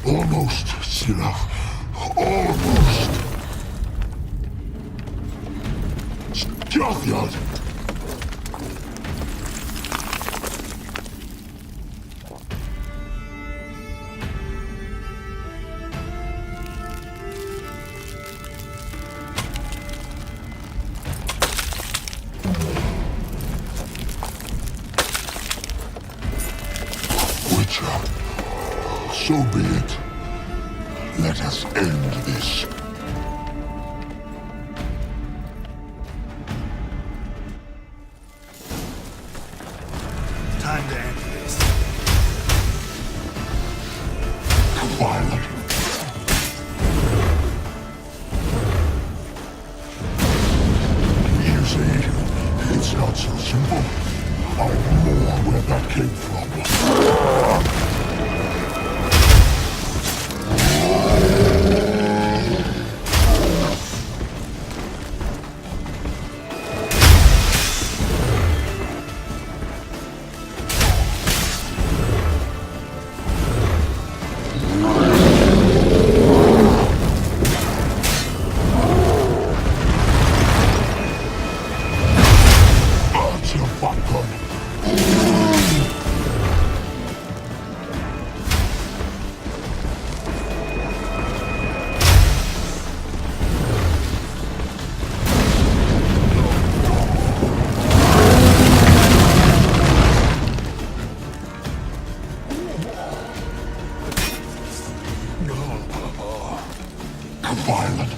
Almost, Sirach. Almost. Diolchiad. So be it. Let us end this. Time to end this. Violet. You see, it's not so simple. I know where that came from. Violet.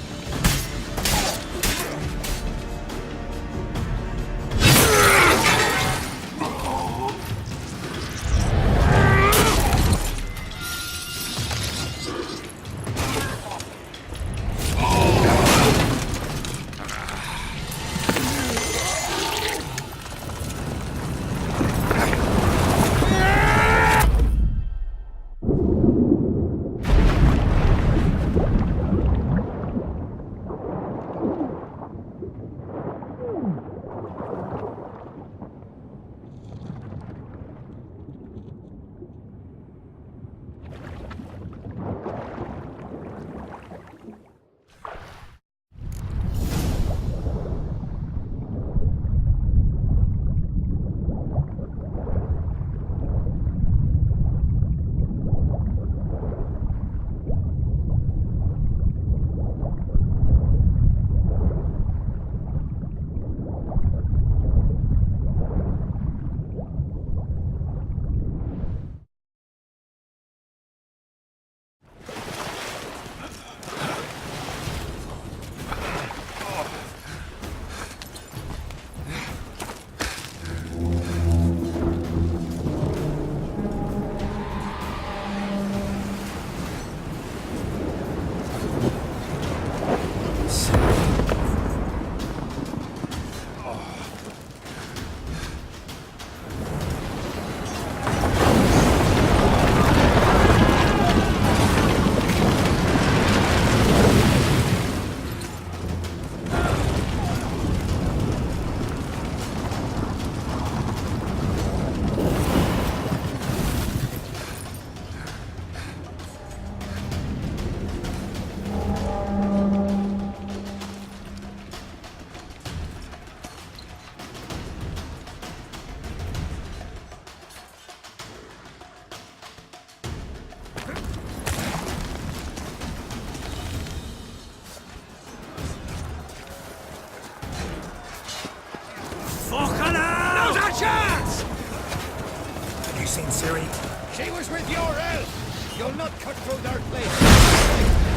Have you seen Ciri? She was with your elf! You'll not cut through their blades!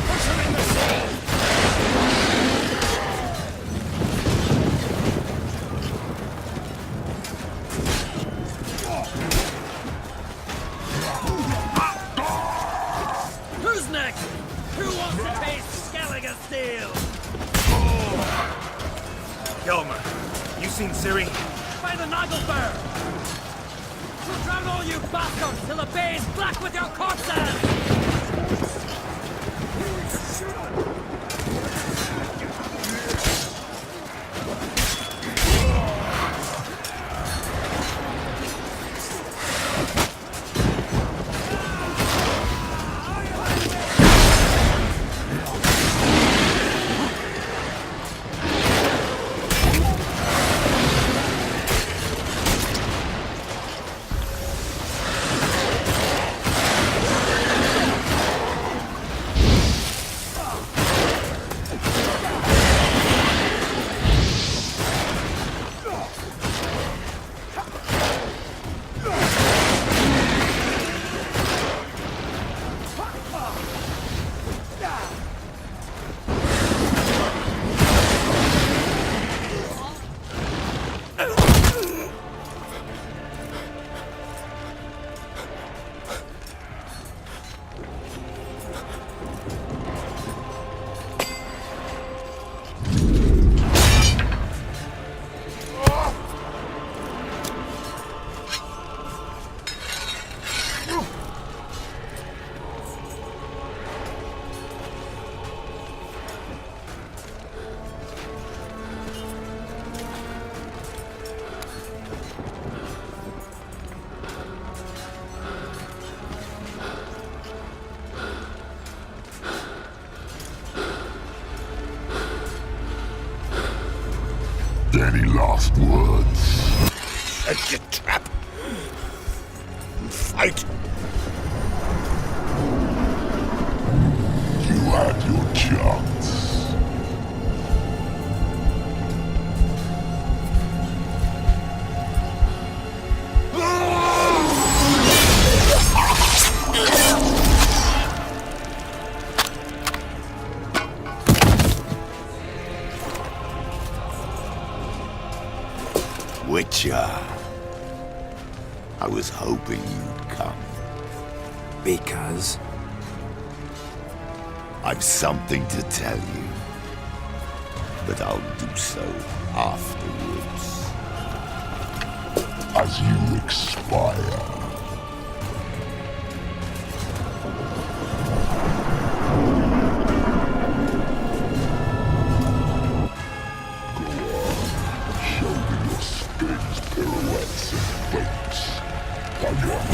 Push her in the sea! Who's next? Who wants to taste Skellige steel? Gelmer, you seen Ciri? By the Nagelbear! We'll drown all you bastards till the bay is black with your corpses! Any last words? Set your trap. And fight. You had your chance. Witcher. I was hoping you'd come. Because? I've something to tell you. But I'll do so afterwards. As you expire. Pirouettes and feints. I want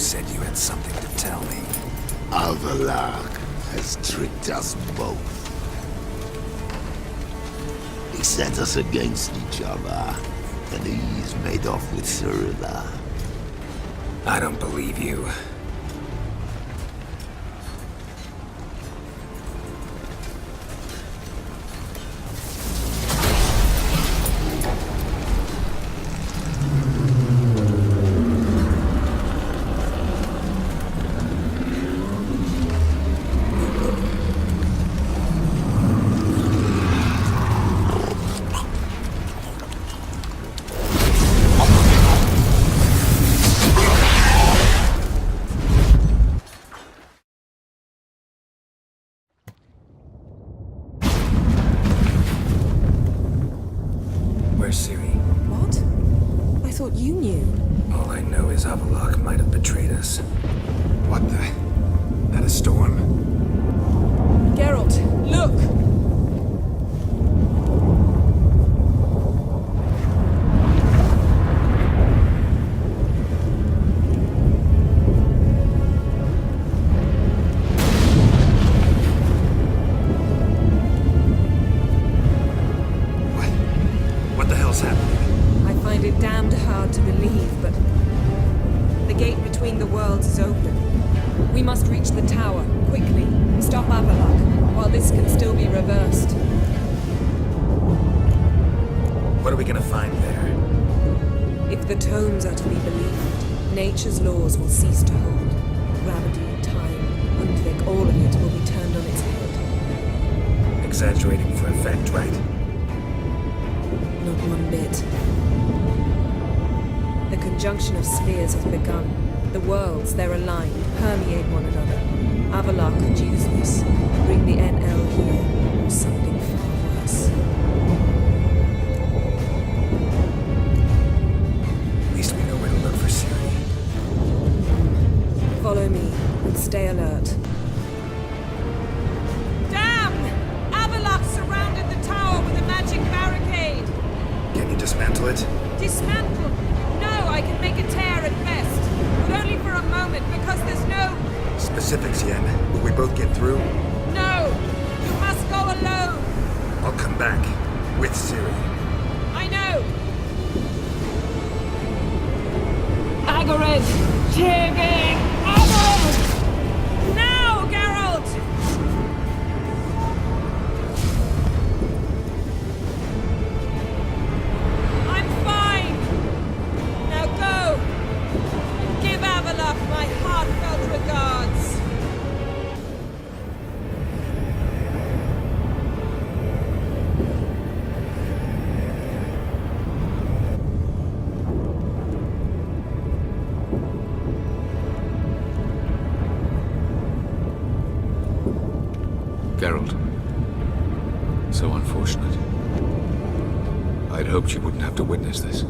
said you had something to tell me. Alvalark has tricked us both. He set us against each other, and he's made off with Cyrilla. I don't believe you. What? I thought you knew. All I know is Avalok us. What the? That a storm? Geralt, look! What the hell's happening? I find it damned hard to believe, but the gate between the worlds is open. We must reach the tower, quickly. Stop Avallac'h, while this can still be reversed. What are we gonna find there? If the tomes are to be believed, nature's laws will cease to hold. Gravity, time, Undvik, all of it will be turned on its head. Exaggerating for effect, right? Not one bit. The conjunction of spheres has begun. The worlds, they're aligned, permeate one another. Avallac'h could use this. Bring the NL here, or something far worse. At least we know where to look for Ciri. Follow me, and stay alert. Damn! Avallac'h surrounded the tower with a magic barricade! Can you dismantle it? Dismantle? No, I can make a tear at best. But only for a moment, because there's no... Specifics, Yen. Will we both get through? No! You must go alone! I'll come back. With Ciri. I know! Agared! Tiging! Agared! Now, Geralt! I'm fine! Now go! And give Avallac'h my heartfelt regards! Geralt. So unfortunate. I'd hoped you wouldn't have to witness this.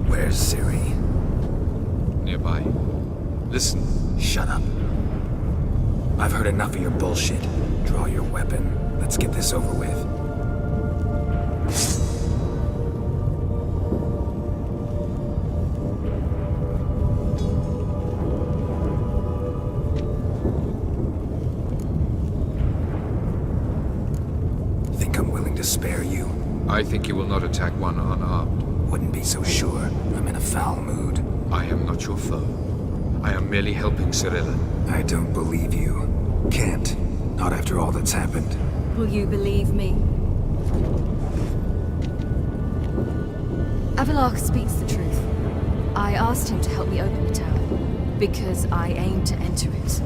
Where's Ciri? Nearby. Listen. Shut up. I've heard enough of your bullshit. Draw your weapon. Let's get this over with. Think I'm willing to spare you? I think you will not attack one unarmed. Wouldn't be so sure. I'm in a foul mood. I am not your foe. I am merely helping Cirilla. I don't believe you. Can't. Not after all that's happened. Will you believe me? Avallac'h speaks the truth. I asked him to help me open the tower, because I aim to enter it.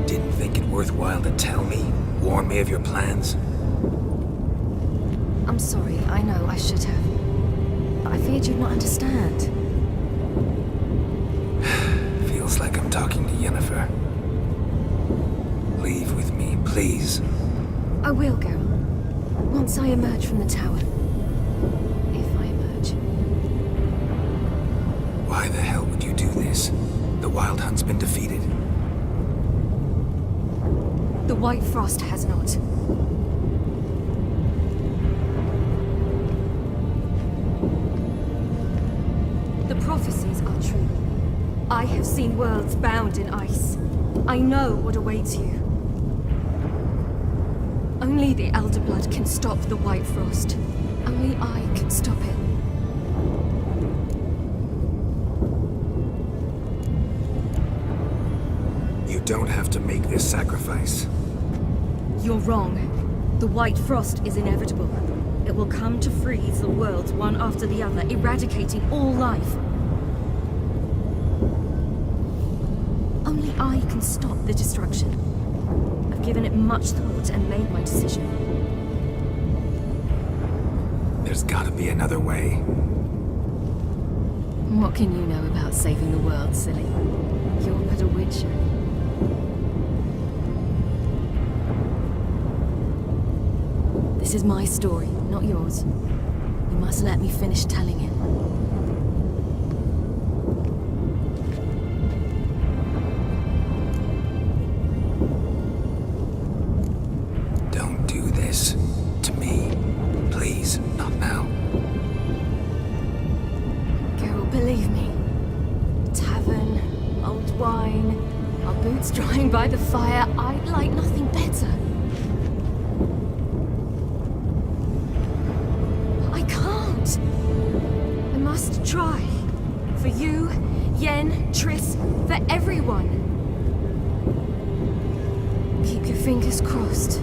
Didn't think it worthwhile to tell me? Warn me of your plans? I'm sorry, I know I should have. But I feared you'd not understand. Feels like I'm talking to Yennefer. Leave with me, please. I will, Geralt. Once I emerge from the tower. If I emerge. Why the hell would you do this? The Wild Hunt's been defeated. The White Frost has not. The prophecies are true. I have seen worlds bound in ice. I know what awaits you. Only the Elder Blood can stop the White Frost. Only I can stop it. You don't have to make this sacrifice. You're wrong. The White Frost is inevitable. It will come to freeze the worlds one after the other, eradicating all life. Only I can stop the destruction. I've given it much thought and made my decision. There's gotta be another way. What can you know about saving the world, silly? You're but a witcher. This is my story, not yours. You must let me finish telling it. Don't do this to me. Please, not now. Girl, believe me. Tavern, old wine, our boots drying by the fire. I'd like nothing better. I can't. I must try. For you, Yen, Triss, for everyone. Keep your fingers crossed.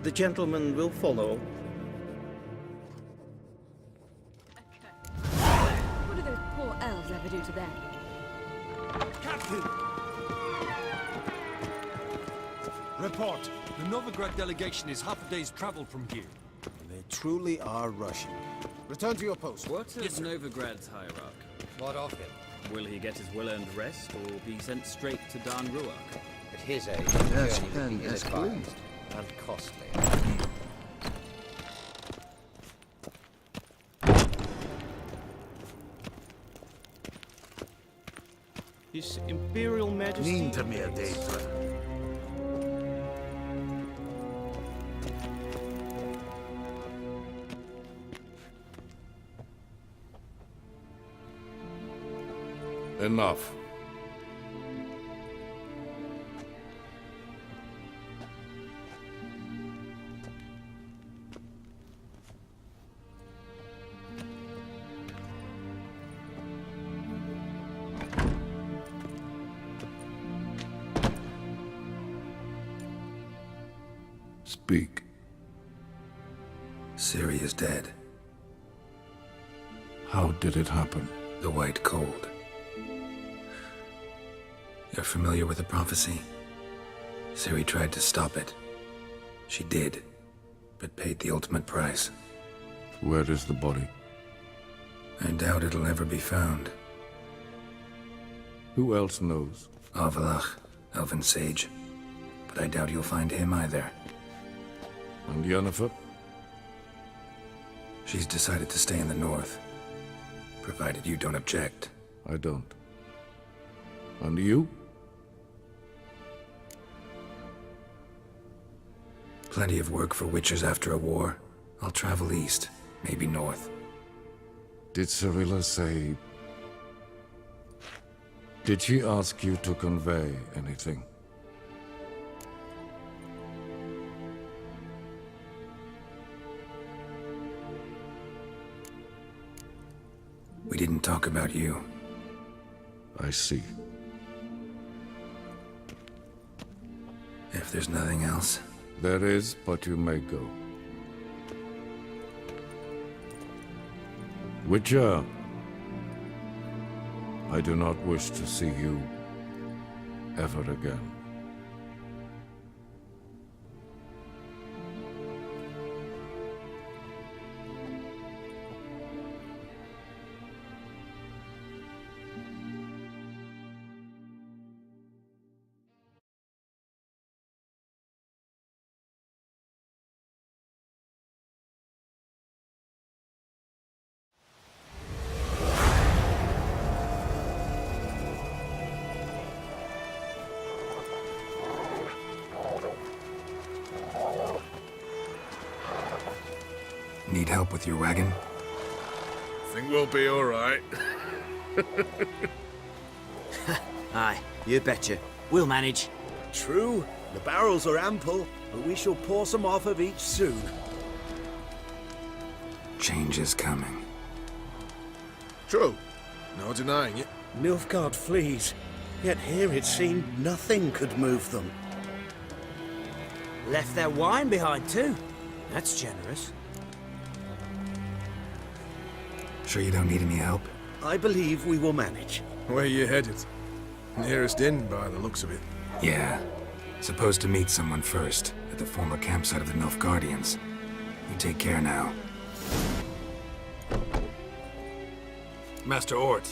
The gentleman will follow. What do those poor elves ever do to them? Captain! Report. The Novigrad delegation is half a day's travel from here. They truly are rushing. Return to your post. What of Novigrad's hierarch? What of him? Will he get his well-earned rest, or be sent straight to Dan Ruach? At his age, Yes, the journey is advised and costly. His Imperial Majesty... Nintamir Deitra. Enough. Speak. Ciri is dead. How did it happen? The White Cold. You're familiar with the prophecy? Ciri tried to stop it. She did, but paid the ultimate price. Where is the body? I doubt it'll ever be found. Who else knows? Avallac'h, Elven Sage. But I doubt you'll find him either. And Yennefer? She's decided to stay in the north. Provided you don't object. I don't. And you? Plenty of work for Witchers after a war. I'll travel east, maybe north. Did Cirilla say... Did she ask you to convey anything? We didn't talk about you. I see. If there's nothing else... There is, but you may go. Witcher, I do not wish to see you ever again. Need help with your wagon? Think we'll be all right. Aye, you betcha. We'll manage. True, the barrels are ample, but we shall pour some off of each soon. Change is coming. True. No denying it. Nilfgaard flees, yet here it seemed nothing could move them. Left their wine behind too. That's generous. Sure you don't need any help? I believe we will manage. Where you headed? Nearest inn, by the looks of it. Yeah. Supposed to meet someone first, at the former campsite of the Nilfgaardians. You take care now. Master Ort.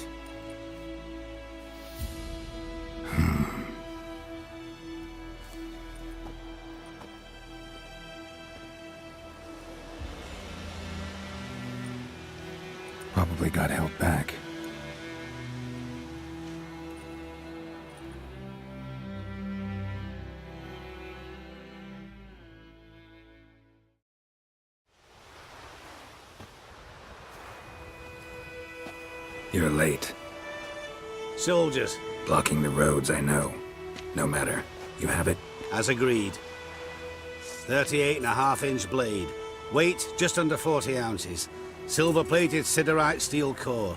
Probably got held back. You're late. Soldiers. Blocking the roads, I know. No matter. You have it? As agreed. 38.5-inch blade. Weight just under 40 ounces. Silver-plated siderite steel core.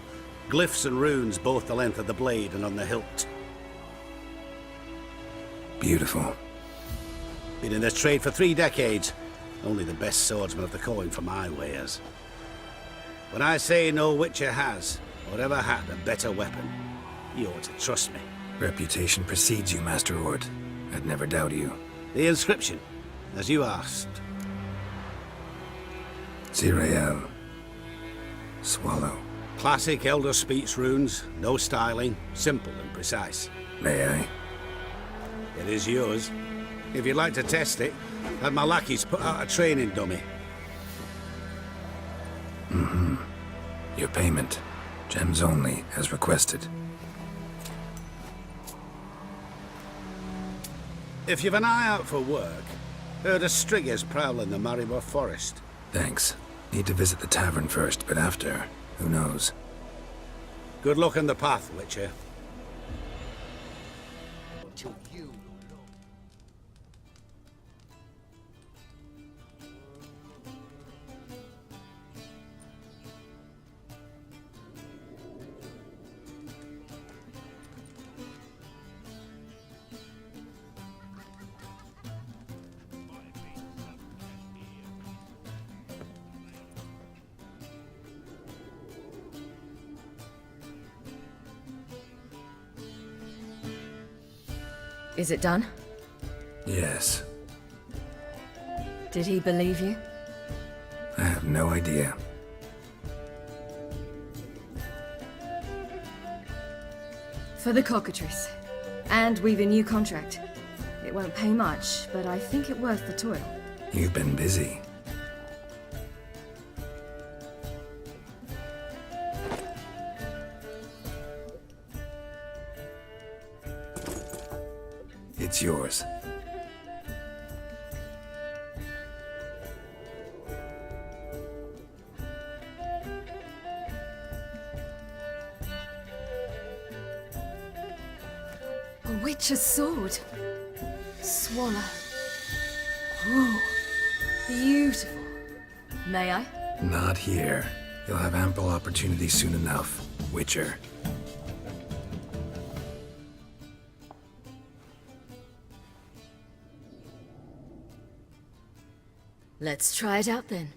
Glyphs and runes both the length of the blade and on the hilt. Beautiful. Been in this trade for 3 decades. Only the best swordsman of the coin for my wares. When I say no Witcher has, or ever had, a better weapon, you ought to trust me. Reputation precedes you, Master Ort. I'd never doubt you. The inscription, as you asked. Zirael. Swallow. Classic Elder Speech runes, no styling, simple and precise. May I? It is yours. If you'd like to test it, have my lackeys put out a training dummy. Mm-hmm. Your payment. Gems only, as requested. If you've an eye out for work, heard of Striggers prowling the Maribor forest. Thanks. Need to visit the tavern first, but after, who knows? Good luck on the path, Witcher. Is it done? Yes. Did he believe you? I have no idea. For the cockatrice. And we've a new contract. It won't pay much, but I think it worth the toil. You've been busy. It's yours. A witch's sword. Swallow. Whoa. Beautiful. May I? Not here. You'll have ample opportunity soon enough, Witcher. Let's try it out then.